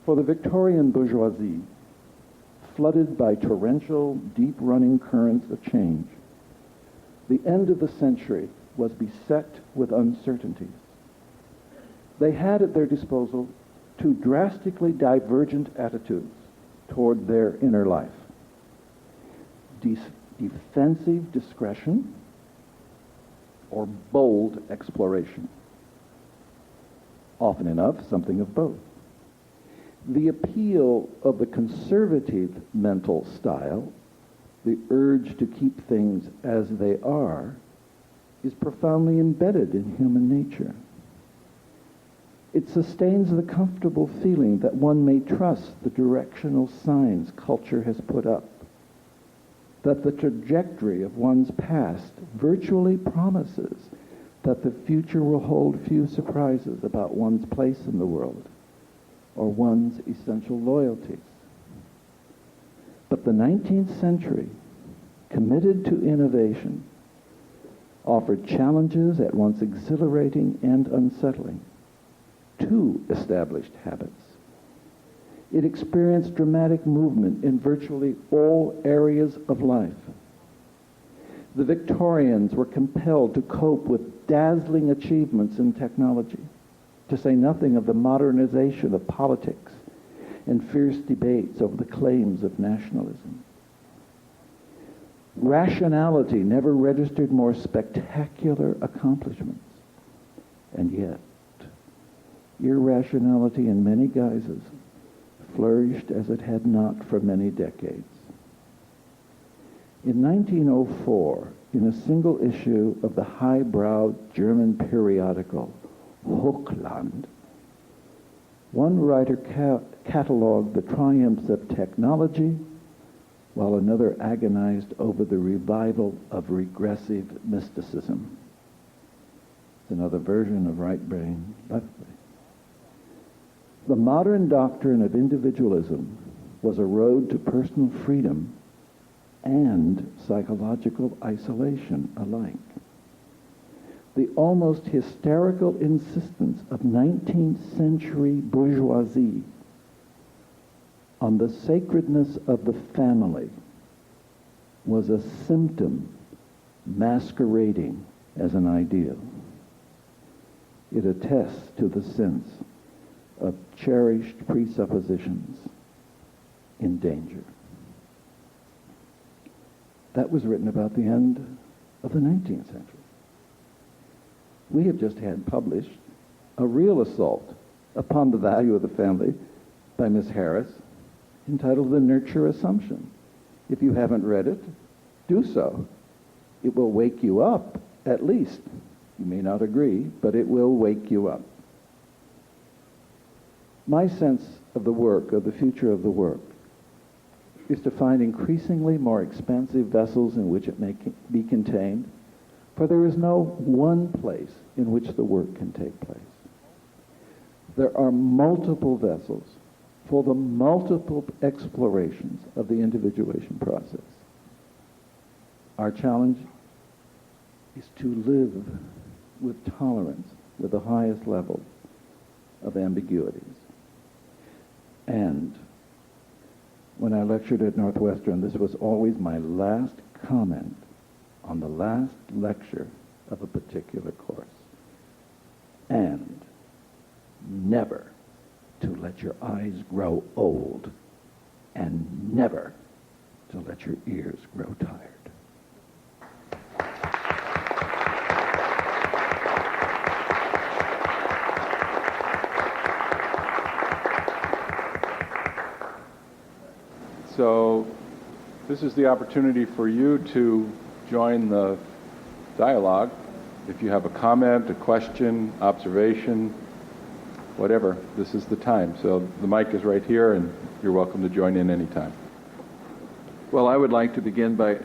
"For the Victorian bourgeoisie, flooded by torrential, deep-running currents of change, the end of the century was beset with uncertainties. They had at their disposal two drastically divergent attitudes toward their inner life. Defensive discretion or bold exploration. Often enough, something of both. The appeal of the conservative mental style, the urge to keep things as they are, is profoundly embedded in human nature. It sustains the comfortable feeling that one may trust the directional signs culture has put up, that the trajectory of one's past virtually promises that the future will hold few surprises about one's place in the world or one's essential loyalties. But the 19th century, committed to innovation, offered challenges at once exhilarating and unsettling to established habits. It experienced dramatic movement in virtually all areas of life. The Victorians were compelled to cope with dazzling achievements in technology, to say nothing of the modernization of politics and fierce debates over the claims of nationalism. Rationality never registered more spectacular accomplishments. And yet, irrationality in many guises flourished as it had not for many decades. In 1904, in a single issue of the highbrow German periodical Hochland, one writer cataloged the triumphs of technology, while another agonized over the revival of regressive mysticism. It's another version of right brain, left brain. The modern doctrine of individualism was a road to personal freedom and psychological isolation alike. The almost hysterical insistence of 19th century bourgeoisie on the sacredness of the family was a symptom masquerading as an ideal. It attests to the sense of cherished presuppositions in danger. That was written about the end of the 19th century. We have just had published a real assault upon the value of the family by Miss Harris, entitled The Nurture Assumption. If you haven't read it, do so. It will wake you up, at least. You may not agree, but it will wake you up. My sense of the work, of the future of the work, is to find increasingly more expansive vessels in which it may be contained, for there is no one place in which the work can take place. There are multiple vessels for the multiple explorations of the individuation process. Our challenge is to live with tolerance with the highest levels of ambiguities. And when I lectured at Northwestern, this was always my last comment on the last lecture of a particular course. And never to let your eyes grow old, and never to let your ears grow tired. So this is the opportunity for you to join the dialogue. If you have a comment, a question, observation, whatever, this is the time. So the mic is right here, and you're welcome to join in anytime. Well, I would like to begin by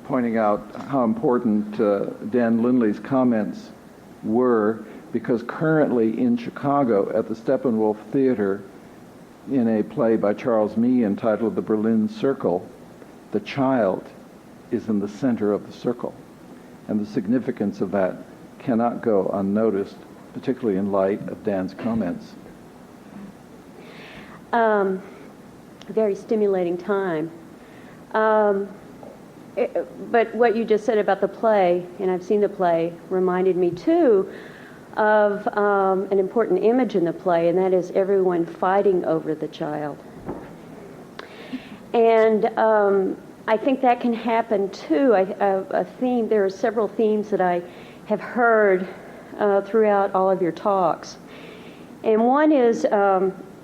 pointing out how important Dan Lindley's comments were, because currently in Chicago at the Steppenwolf Theater, in a play by Charles Mee entitled The Berlin Circle, the child is in the center of the circle. And the significance of that cannot go unnoticed, particularly in light of Dan's comments. Very stimulating time. But what you just said about the play, and I've seen the play, reminded me too of an important image in the play, and that is everyone fighting over the child. And I think that can happen too. A theme. There are several themes that I have heard throughout all of your talks, and one is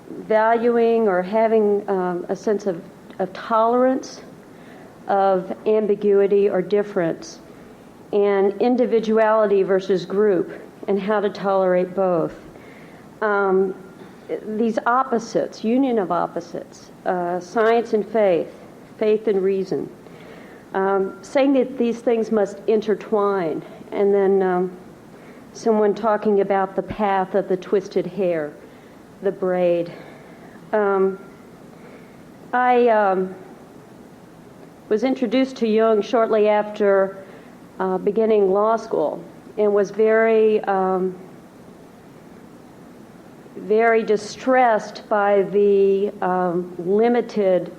valuing or having a sense of tolerance, of ambiguity or difference, and individuality versus group, and how to tolerate both. These opposites, union of opposites, science and faith, faith and reason, saying that these things must intertwine, and then someone talking about the path of the twisted hair, the braid. I was introduced to Jung shortly after beginning law school, and was very distressed by the limited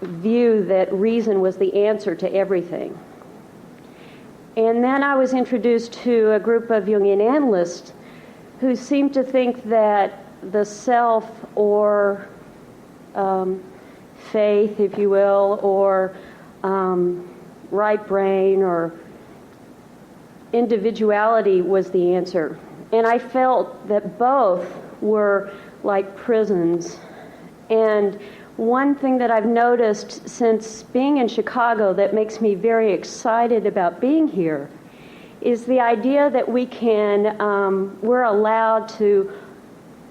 view that reason was the answer to everything. And then I was introduced to a group of Jungian analysts who seemed to think that the self, or faith, if you will, or right brain, or individuality was the answer. And I felt that both were like prisons. And one thing that I've noticed since being in Chicago that makes me very excited about being here is the idea that we're allowed to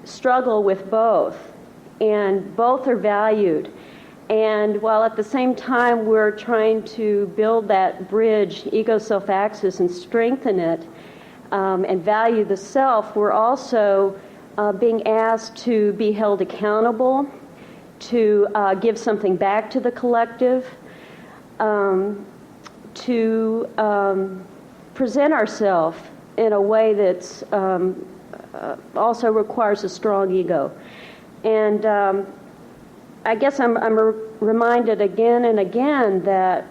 struggle with both, and both are valued. And while at the same time we're trying to build that bridge, ego-self axis, and strengthen it, and value the self, we're also being asked to be held accountable, to give something back to the collective, to present ourselves in a way that's also requires a strong ego. And I guess I'm reminded again and again that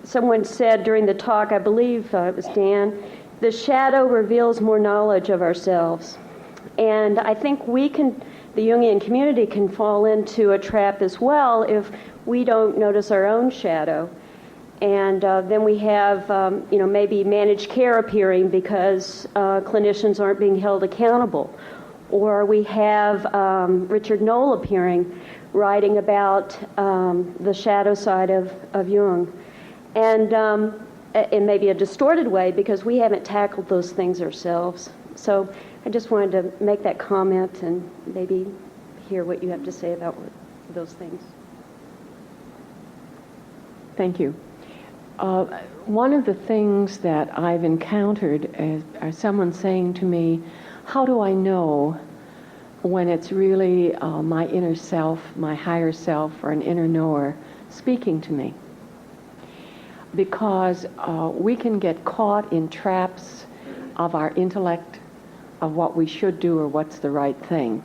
someone said during the talk, I believe it was Dan, the shadow reveals more knowledge of ourselves. And I think the Jungian community can fall into a trap as well if we don't notice our own shadow. And then we have, maybe managed care appearing because clinicians aren't being held accountable. Or we have Richard Knoll appearing, writing about the shadow side of Jung. And in maybe a distorted way because we haven't tackled those things ourselves. So I just wanted to make that comment and maybe hear what you have to say about those things. Thank you. One of the things that I've encountered are someone saying to me, how do I know when it's really my inner self, my higher self, or an inner knower speaking to me? Because we can get caught in traps of our intellect, of what we should do or what's the right thing.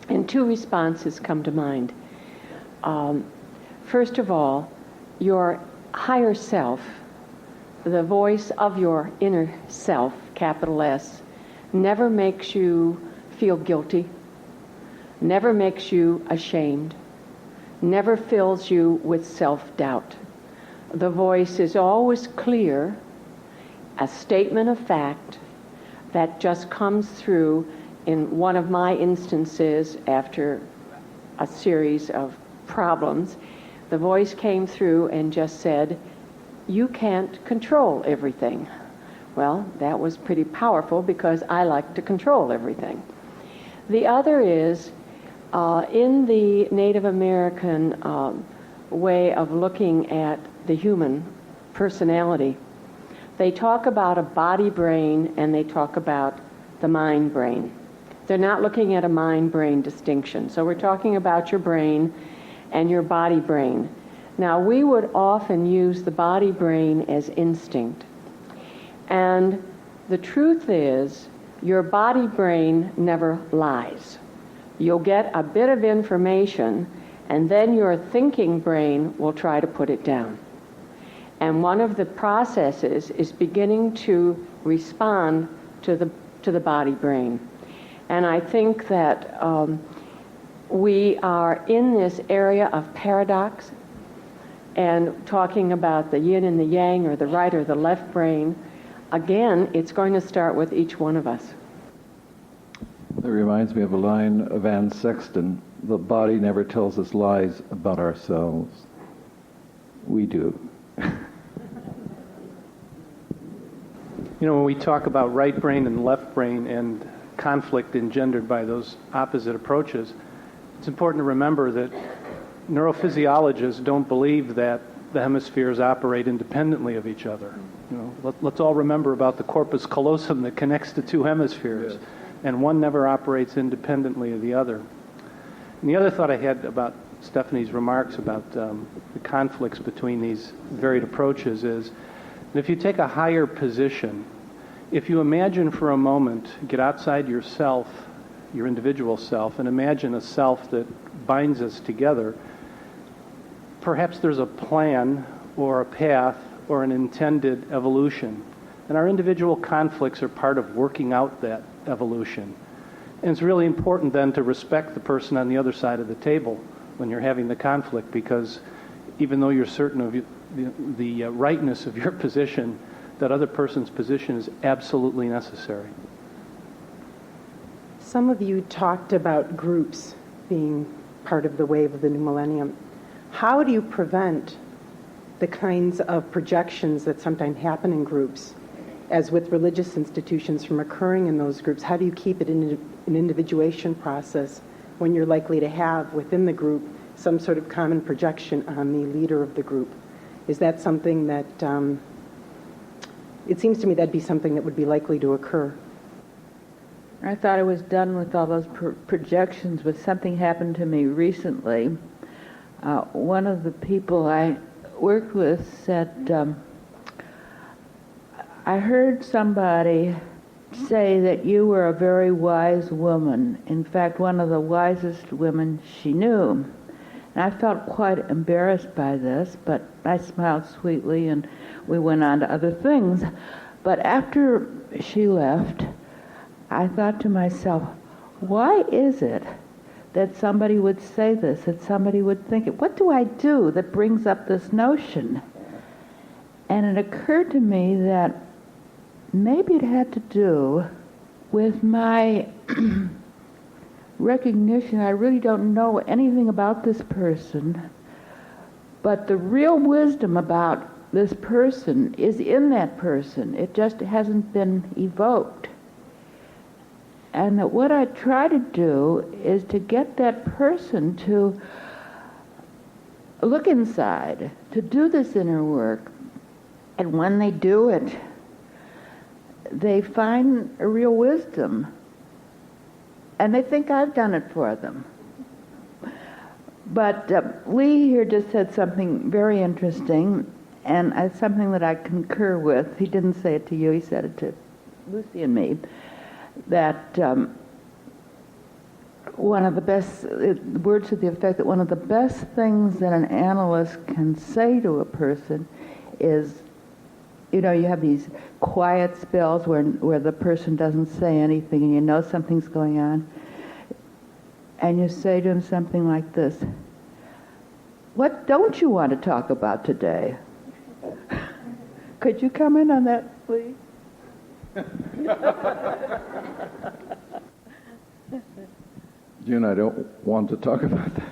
And two responses come to mind. First of all, your higher self, the voice of your inner self, capital S, never makes you feel guilty, never makes you ashamed, never fills you with self-doubt. The voice is always clear, a statement of fact that just comes through. In one of my instances, after a series of problems, the voice came through and just said, "You can't control everything." Well, that was pretty powerful because I like to control everything. The other is, in the Native American way of looking at the human personality, they talk about a body-brain and they talk about the mind-brain. They're not looking at a mind-brain distinction. So we're talking about your brain and your body-brain. Now, we would often use the body-brain as instinct. And the truth is, your body-brain never lies. You'll get a bit of information, and then your thinking brain will try to put it down. And one of the processes is beginning to respond to the body-brain. And I think that we are in this area of paradox and talking about the yin and the yang, or the right or the left brain. Again, it's going to start with each one of us. That reminds me of a line of Anne Sexton: "The body never tells us lies about ourselves. We do." You know, when we talk about right brain and left brain and conflict engendered by those opposite approaches, it's important to remember that neurophysiologists don't believe that the hemispheres operate independently of each other. You know, let's all remember about the corpus callosum that connects the two hemispheres, yes. And one never operates independently of the other. And the other thought I had about Stephanie's remarks about the conflicts between these varied approaches is that if you take a higher position, if you imagine for a moment, get outside yourself, your individual self, and imagine a self that binds us together, perhaps there's a plan or a path or an intended evolution. And our individual conflicts are part of working out that evolution. And it's really important then to respect the person on the other side of the table when you're having the conflict, because even though you're certain of the rightness of your position, that other person's position is absolutely necessary. Some of you talked about groups being part of the wave of the new millennium. How do you prevent the kinds of projections that sometimes happen in groups, as with religious institutions, from occurring in those groups? How do you keep it in an individuation process when you're likely to have within the group some sort of common projection on the leader of the group? Is that something that, it seems to me that'd be something that would be likely to occur. I thought I was done with all those projections, but something happened to me recently. One of the people I worked with said, I heard somebody say that you were a very wise woman. In fact, one of the wisest women she knew. And I felt quite embarrassed by this, but I smiled sweetly and we went on to other things. But after she left, I thought to myself, why is it that somebody would say this, that somebody would think it? What do I do that brings up this notion? And it occurred to me that maybe it had to do with my recognition. I really don't know anything about this person, but the real wisdom about this person is in that person. It just hasn't been evoked. And that what I try to do is to get that person to look inside, to do this inner work. And when they do it, they find a real wisdom. And they think I've done it for them. But Lee here just said something very interesting, and it's something that I concur with. He didn't say it to you, he said it to Lucy and me, that one of the best, words to the effect that one of the best things that an analyst can say to a person is, you know, you have these quiet spells where the person doesn't say anything and you know something's going on, and you say to him something like this: "What don't you want to talk about today?" Could you comment on that, please? June, I don't want to talk about that.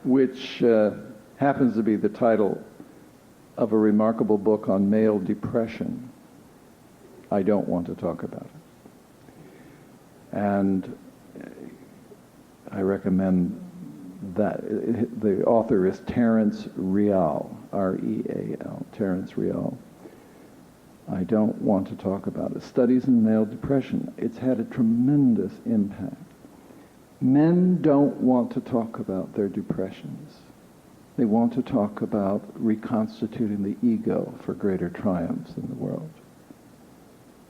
Which happens to be the title of a remarkable book on male depression. I don't want to talk about it. And I recommend that. The author is Terence Real, R-E-A-L, Terence Real. I don't want to talk about it. Studies in male depression. It's had a tremendous impact. Men don't want to talk about their depressions. They want to talk about reconstituting the ego for greater triumphs in the world.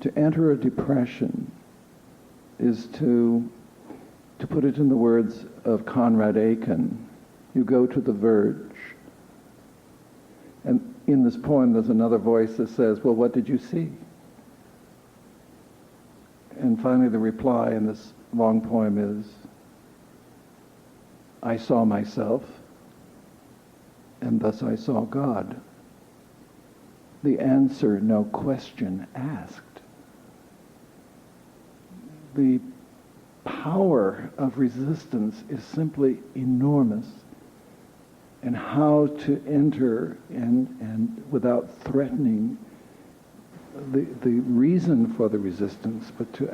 To enter a depression is to put it in the words of Conrad Aiken, you go to the verge. And in this poem, there's another voice that says, well, what did you see? And finally, the reply in this long poem is, I saw myself, and thus I saw God. The answer, no question asked. The power of resistance is simply enormous, and how to enter and without threatening the reason for the resistance, but to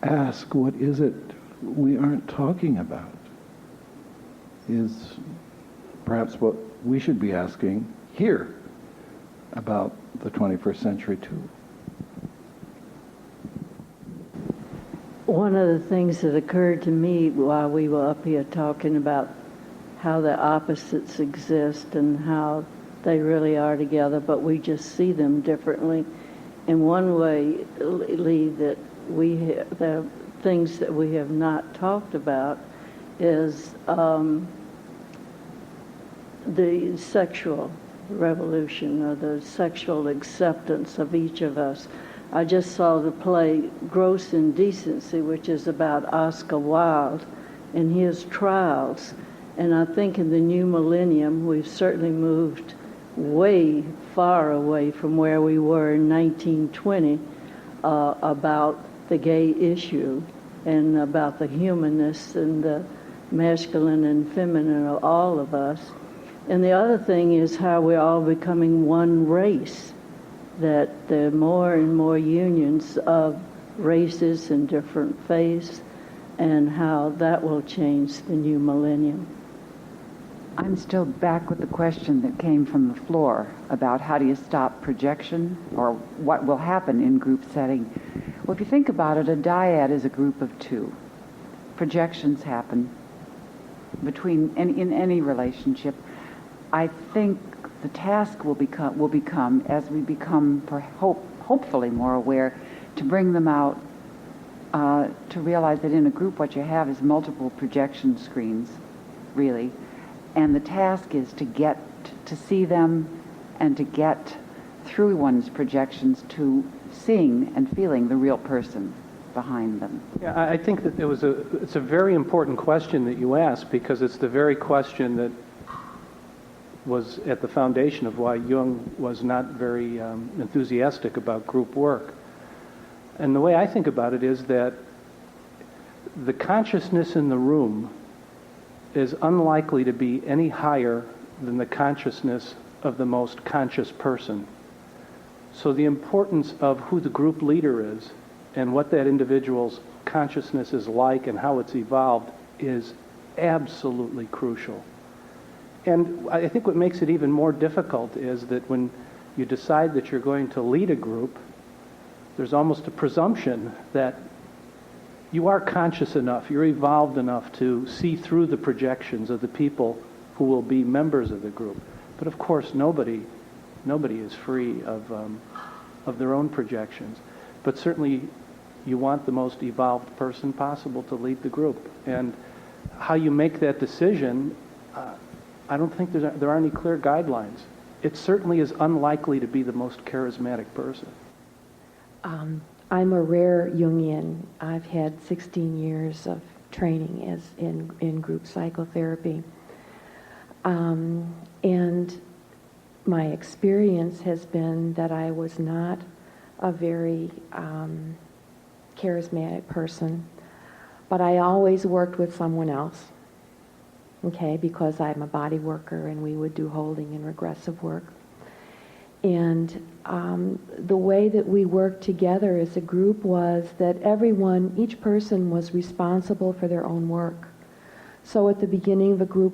ask what is it we aren't talking about, is perhaps what we should be asking here about the 21st century too. One of the things that occurred to me while we were up here talking about how the opposites exist and how they really are together, but we just see them differently. In one way, Lee, that the things that we have not talked about is the sexual revolution, or the sexual acceptance of each of us. I just saw the play Gross Indecency, which is about Oscar Wilde and his trials. And I think in the new millennium, we've certainly moved way far away from where we were in 1920 about the gay issue and about the humanness and the masculine and feminine of all of us. And the other thing is how we're all becoming one race, that there are more and more unions of races and different faiths, and how that will change the new millennium. I'm still back with the question that came from the floor about how do you stop projection, or what will happen in group setting. Well, if you think about it, a dyad is a group of two. Projections happen in any relationship. I think the task will become as we become hopefully more aware, to bring them out, to realize that in a group what you have is multiple projection screens, really. And the task is to get to see them and to get through one's projections to seeing and feeling the real person behind them. Yeah, I think that it's a very important question that you asked, because it's the very question that was at the foundation of why Jung was not very enthusiastic about group work. And the way I think about it is that the consciousness in the room is unlikely to be any higher than the consciousness of the most conscious person. So the importance of who the group leader is and what that individual's consciousness is like and how it's evolved is absolutely crucial. And I think what makes it even more difficult is that when you decide that you're going to lead a group, there's almost a presumption that you are conscious enough, you're evolved enough to see through the projections of the people who will be members of the group. But of course, nobody Nobody is free of their own projections. But certainly you want the most evolved person possible to lead the group. And how you make that decision, I don't think there are any clear guidelines. It certainly is unlikely to be the most charismatic person. I'm a rare Jungian. I've had 16 years of training in group psychotherapy. And my experience has been that I was not a very charismatic person, but I always worked with someone else, okay, because I'm a body worker and we would do holding and regressive work. And the way that we worked together as a group was that each person was responsible for their own work. So at the beginning of a group,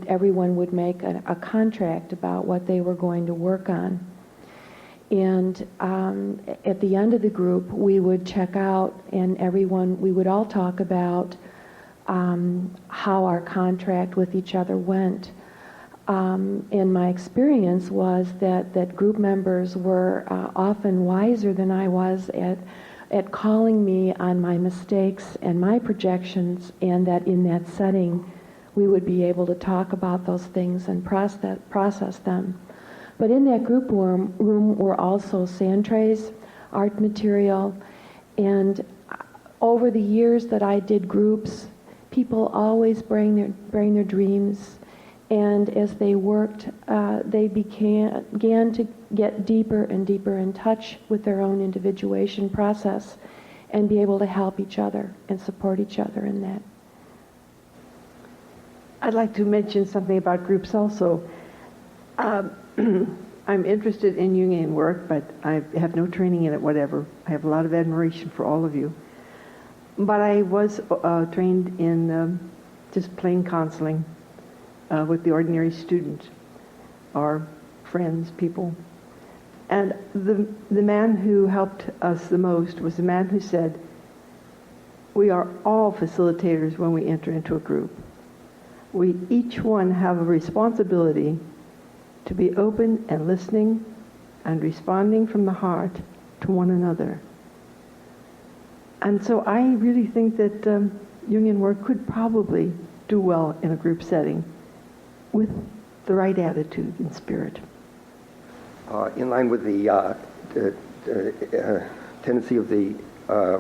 everyone would make a contract about what they were going to work on. And at the end of the group, we would check out, and we would all talk about how our contract with each other went. And my experience was that group members were often wiser than I was at calling me on my mistakes and my projections, and that in that setting we would be able to talk about those things and process them. But in that group room were also sand trays, art material, and over the years that I did groups, people always bring their dreams. And as they worked, they began to get deeper and deeper in touch with their own individuation process and be able to help each other and support each other in that. I'd like to mention something about groups also. I'm interested in Jungian work, but I have no training in it, whatever. I have a lot of admiration for all of you. But I was trained in just plain counseling. With the ordinary student, our friends, people. And the man who helped us the most was the man who said, we are all facilitators when we enter into a group. We each one have a responsibility to be open and listening and responding from the heart to one another. And so I really think that Jungian work could probably do well in a group setting, with the right attitude and spirit. In line with the tendency of the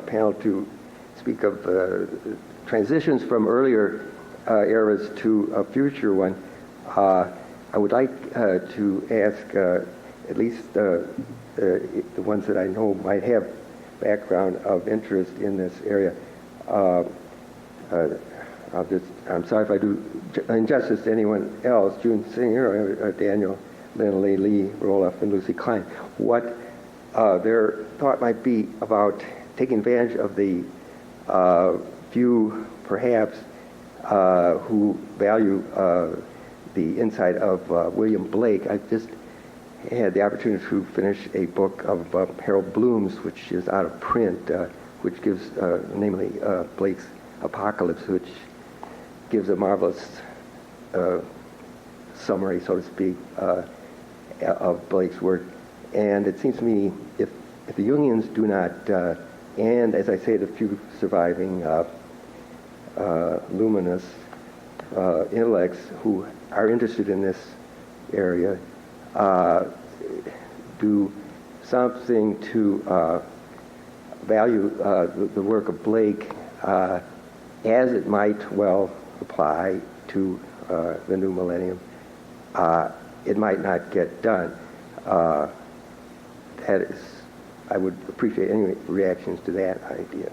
panel to speak of transitions from earlier eras to a future one, I would like to ask at least the ones that I know might have background of interest in this area. I'm sorry if I do injustice to anyone else, June Singer, or Daniel, Lindley, Lee, Roloff, and Lucy Klein, what their thought might be about taking advantage of the few, perhaps, who value the insight of William Blake. I just had the opportunity to finish a book of Harold Bloom's, which is out of print, which gives, namely, Blake's Apocalypse, which gives a marvelous summary, so to speak, of Blake's work. And it seems to me if the Jungians do not, and as I say, the few surviving luminous intellects who are interested in this area, do something to value the work of Blake as it might well apply to the new millennium, it might not get done. That is, I would appreciate any reactions to that idea.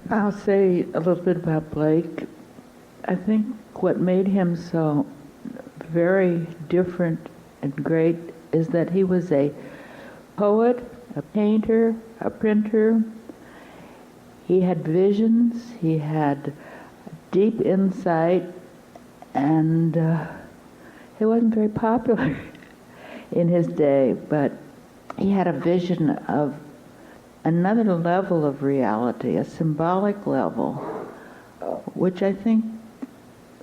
I'll say a little bit about Blake. I think what made him so very different and great is that he was a poet, a painter, a printer. He had visions, he had deep insight, and he wasn't very popular in his day, but he had a vision of another level of reality, a symbolic level, which I think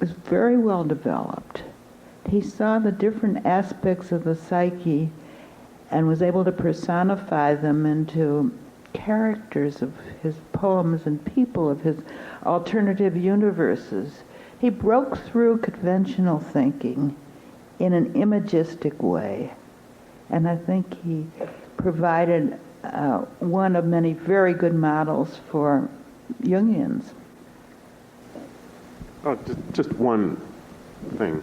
was very well developed. he saw the different aspects of the psyche and was able to personify them into characters of his poems and people of his alternative universes. He broke through conventional thinking in an imagistic way, and I think he provided one of many very good models for Jungians. Oh, just one thing.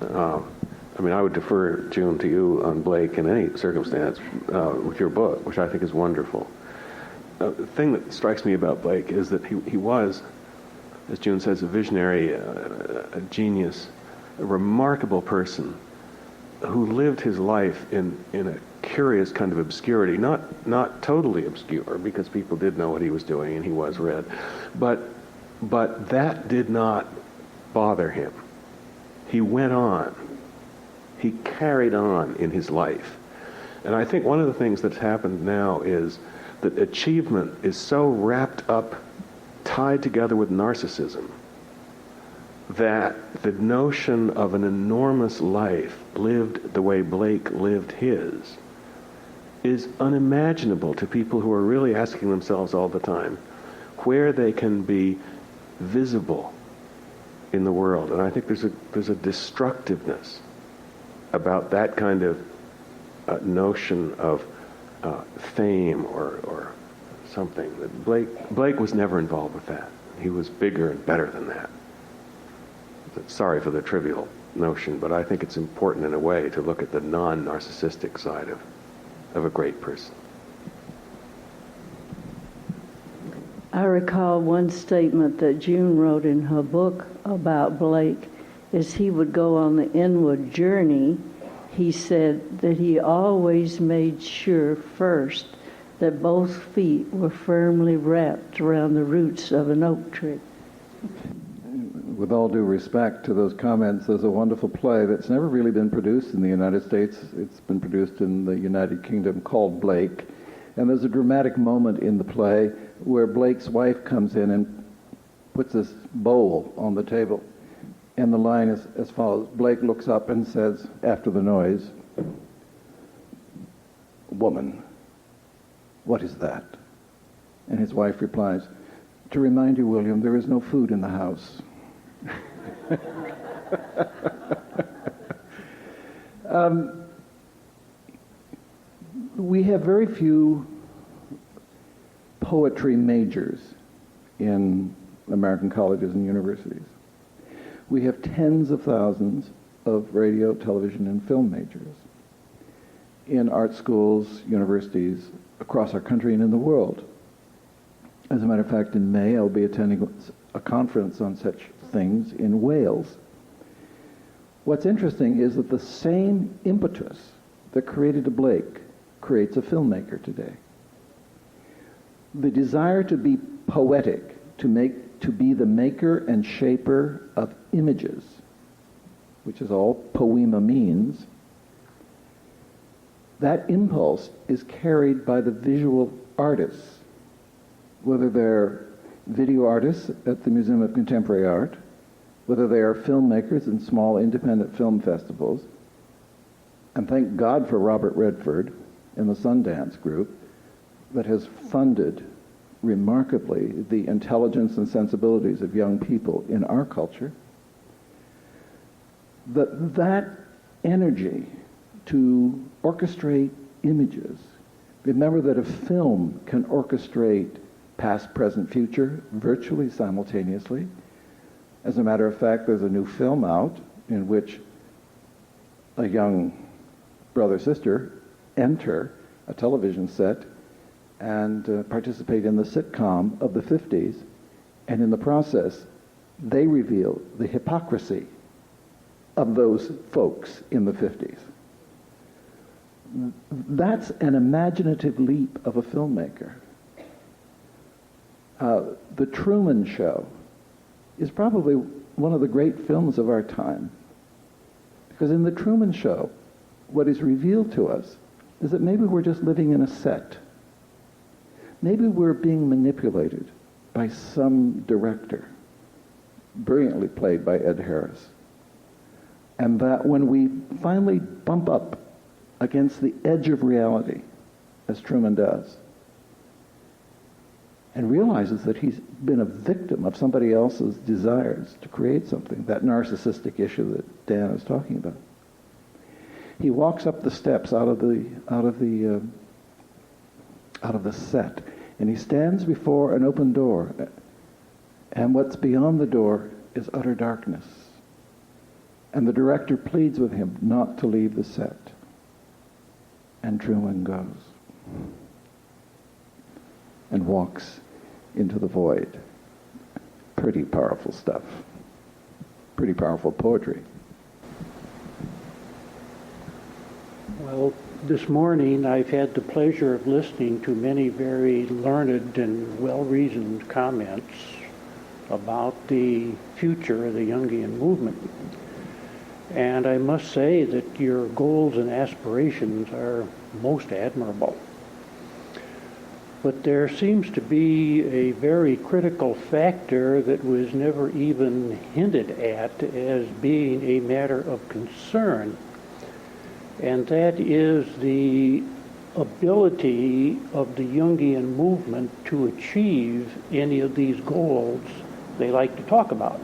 I mean, I would defer, June, to you on Blake in any circumstance with your book, which I think is wonderful. The thing that strikes me about Blake is that he was, as June says, a visionary, a genius, a remarkable person who lived his life in a curious kind of obscurity, not totally obscure, because people did know what he was doing and he was read, but that did not bother him. He went on. He carried on in his life. And I think one of the things that's happened now is that achievement is so wrapped up, tied together with narcissism, that the notion of an enormous life lived the way Blake lived his is unimaginable to people who are really asking themselves all the time where they can be visible in the world. And I think there's a destructiveness about that kind of notion of fame or something. Blake was never involved with that. He was bigger and better than that. Sorry for the trivial notion, but I think it's important in a way to look at the non-narcissistic side of a great person. I recall one statement that June wrote in her book about Blake. As he would go on the inward journey, he said that he always made sure first that both feet were firmly wrapped around the roots of an oak tree. With all due respect to those comments, there's a wonderful play that's never really been produced in the United States. It's been produced in the United Kingdom called Blake. And there's a dramatic moment in the play where Blake's wife comes in and puts this bowl on the table. And the line is as follows. Blake looks up and says, after the noise, "Woman, what is that?" And his wife replies, "To remind you, William, there is no food in the house." We have very few poetry majors in American colleges and universities. We have tens of thousands of radio, television, and film majors in art schools, universities across our country and in the world. As a matter of fact, in May, I'll be attending a conference on such things in Wales. What's interesting is that the same impetus that created a Blake creates a filmmaker today. The desire to be poetic, to be the maker and shaper of images, which is all poema means, that impulse is carried by the visual artists, whether they're video artists at the Museum of Contemporary Art, whether they are filmmakers in small independent film festivals, and thank God for Robert Redford and the Sundance Group that has funded remarkably the intelligence and sensibilities of young people in our culture, that energy to orchestrate images. Remember that a film can orchestrate past, present, future virtually simultaneously. As a matter of fact, there's a new film out in which a young brother-sister enter a television set and participate in the sitcom of the 50s, and in the process, they reveal the hypocrisy of those folks in the 50s. That's an imaginative leap of a filmmaker. The Truman Show is probably one of the great films of our time, because in The Truman Show, what is revealed to us is that maybe we're just living in a set. Maybe we're being manipulated by some director, brilliantly played by Ed Harris. And that when we finally bump up against the edge of reality, as Truman does, and realizes that he's been a victim of somebody else's desires to create something, that narcissistic issue that Dan is talking about, he walks up the steps out of the set, and he stands before an open door, and what's beyond the door is utter darkness. And the director pleads with him not to leave the set. And Truman goes and walks into the void. Pretty powerful stuff. Pretty powerful poetry. Well, this morning I've had the pleasure of listening to many very learned and well-reasoned comments about the future of the Jungian movement. And I must say that your goals and aspirations are most admirable. But there seems to be a very critical factor that was never even hinted at as being a matter of concern, and that is the ability of the Jungian movement to achieve any of these goals they like to talk about.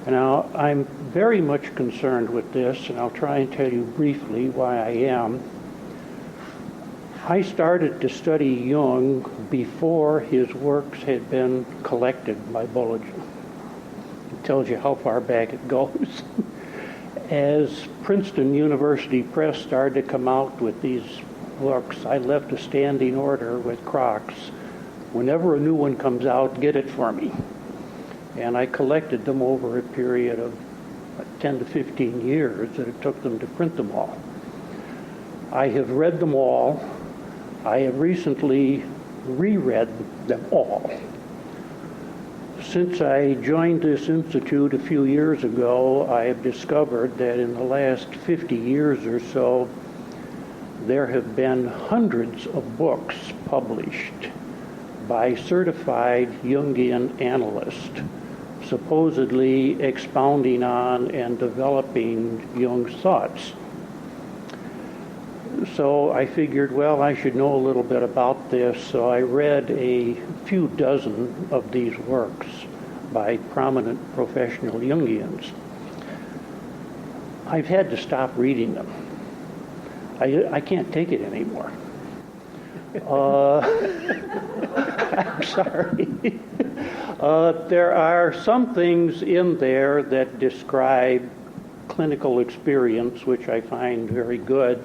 Now, I'm very much concerned with this, and I'll try and tell you briefly why I am. I started to study Jung before his works had been collected by Bullinger. It tells you how far back it goes. As Princeton University Press started to come out with these books, I left a standing order with Crocs. Whenever a new one comes out, get it for me. And I collected them over a period of 10 to 15 years that it took them to print them all. I have read them all. I have recently reread them all. Since I joined this institute a few years ago, I have discovered that in the last 50 years or so, there have been hundreds of books published by certified Jungian analysts, supposedly expounding on and developing Jung's thoughts. So I figured, well, I should know a little bit about this, so I read a few dozen of these works by prominent professional Jungians. I've had to stop reading them. I can't take it anymore. I'm sorry. There are some things in there that describe clinical experience, which I find very good.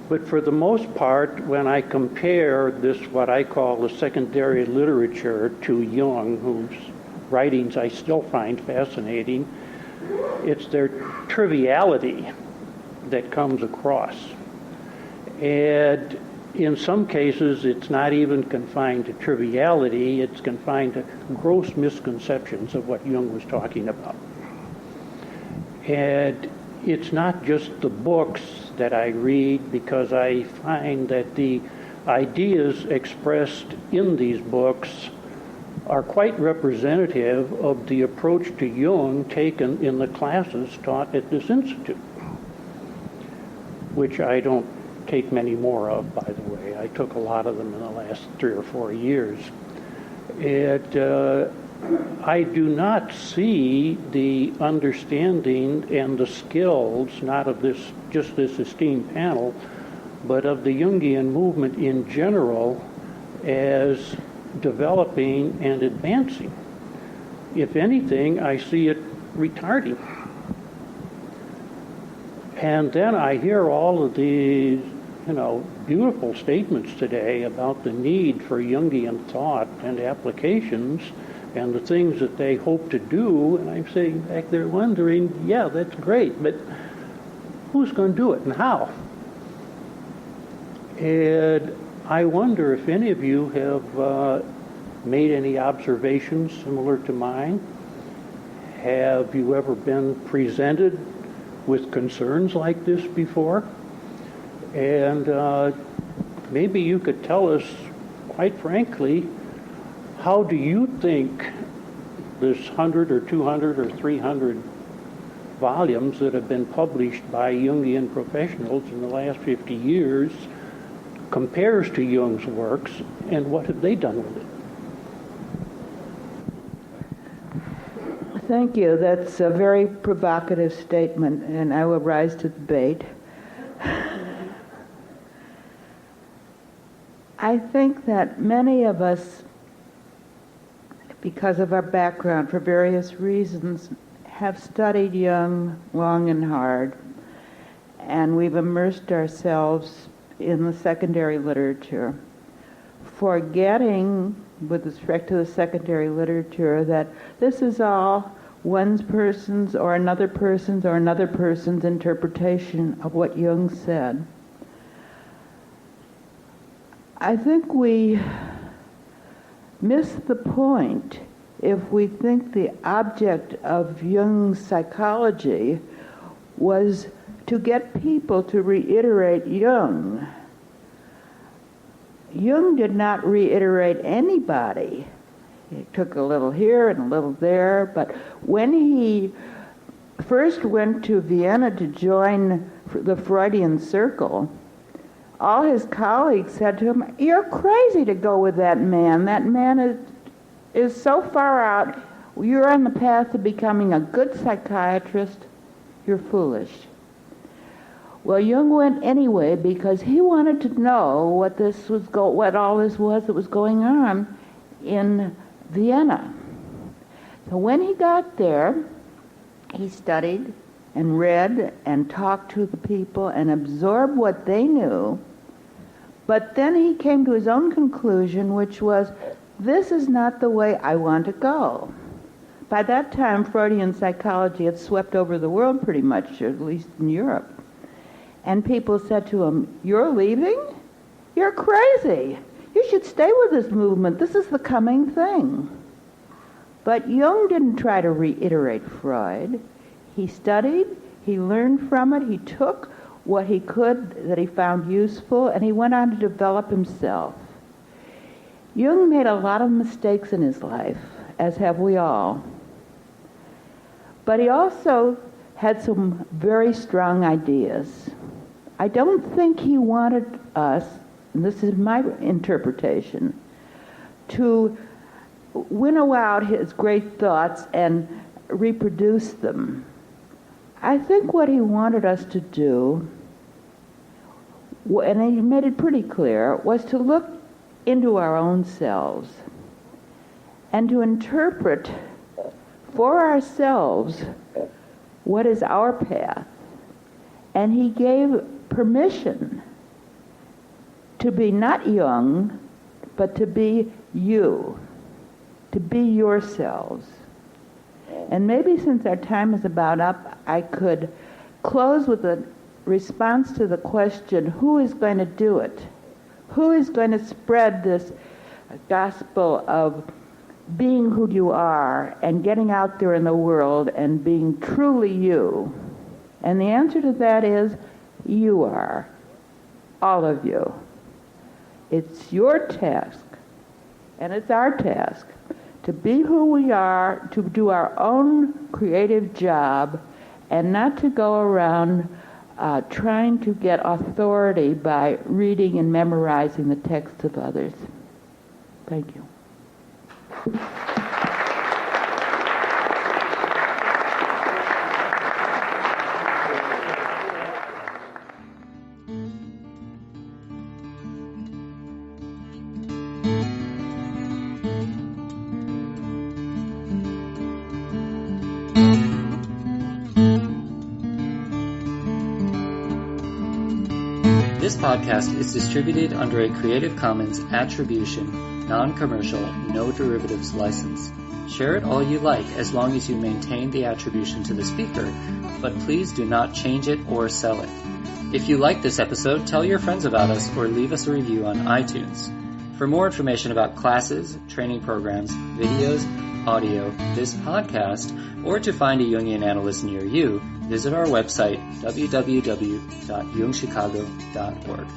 But for the most part, when I compare this, what I call the secondary literature, to Jung, whose writings I still find fascinating, it's their triviality that comes across. And in some cases, it's not even confined to triviality, it's confined to gross misconceptions of what Jung was talking about. And it's not just the books that I read, because I find that the ideas expressed in these books are quite representative of the approach to Jung taken in the classes taught at this institute, which I don't take many more of, by the way. I took a lot of them in the last 3 or 4 years. I do not see the understanding and the skills, not of this, just this esteemed panel, but of the Jungian movement in general as developing and advancing. If anything, I see it retarding. And then I hear all of these, beautiful statements today about the need for Jungian thought and applications and the things that they hope to do, and I'm sitting back there wondering, yeah, that's great, but who's going to do it and how? And I wonder if any of you have made any observations similar to mine. Have you ever been presented with concerns like this before? And maybe you could tell us, quite frankly, how do you think this 100 or 200 or 300 volumes that have been published by Jungian professionals in the last 50 years compares to Jung's works, and what have they done with it? Thank you. That's a very provocative statement, and I will rise to the bait. I think that many of us, because of our background, for various reasons, have studied Jung long and hard, and we've immersed ourselves in the secondary literature, forgetting, with respect to the secondary literature, that this is all one person's or another person's interpretation of what Jung said. I think we miss the point if we think the object of Jung's psychology was to get people to reiterate Jung. Jung did not reiterate anybody. He took a little here and a little there, but when he first went to Vienna to join the Freudian circle, all his colleagues said to him, "You're crazy to go with that man. That man is so far out. You're on the path to becoming a good psychiatrist. You're foolish." Well, Jung went anyway because he wanted to know what all this was that was going on in Vienna. So when he got there, he studied and read and talked to the people and absorbed what they knew. But then he came to his own conclusion, which was, this is not the way I want to go. By that time, Freudian psychology had swept over the world pretty much, at least in Europe. And people said to him, "You're leaving? You're crazy. You should stay with this movement. This is the coming thing." But Jung didn't try to reiterate Freud. He studied, he learned from it, he took what he could that he found useful, and he went on to develop himself. Jung made a lot of mistakes in his life, as have we all. But he also had some very strong ideas. I don't think he wanted us, and this is my interpretation, to winnow out his great thoughts and reproduce them. I think what he wanted us to do, and he made it pretty clear, was to look into our own selves and to interpret for ourselves what is our path. And he gave permission to be not Jung, but to be you, to be yourselves. And maybe since our time is about up, I could close with a response to the question, who is going to do it? Who is going to spread this gospel of being who you are and getting out there in the world and being truly you? And the answer to that is, you are. All of you. It's your task, and it's our task, to be who we are, to do our own creative job, and not to go around trying to get authority by reading and memorizing the texts of others. Thank you. This podcast is distributed under a Creative Commons Attribution, Non-Commercial, No Derivatives license. Share it all you like as long as you maintain the attribution to the speaker, but please do not change it or sell it. If you like this episode, tell your friends about us or leave us a review on iTunes. For more information about classes, training programs, videos, audio, this podcast, or to find a Jungian analyst near you, visit our website, www.jungchicago.org.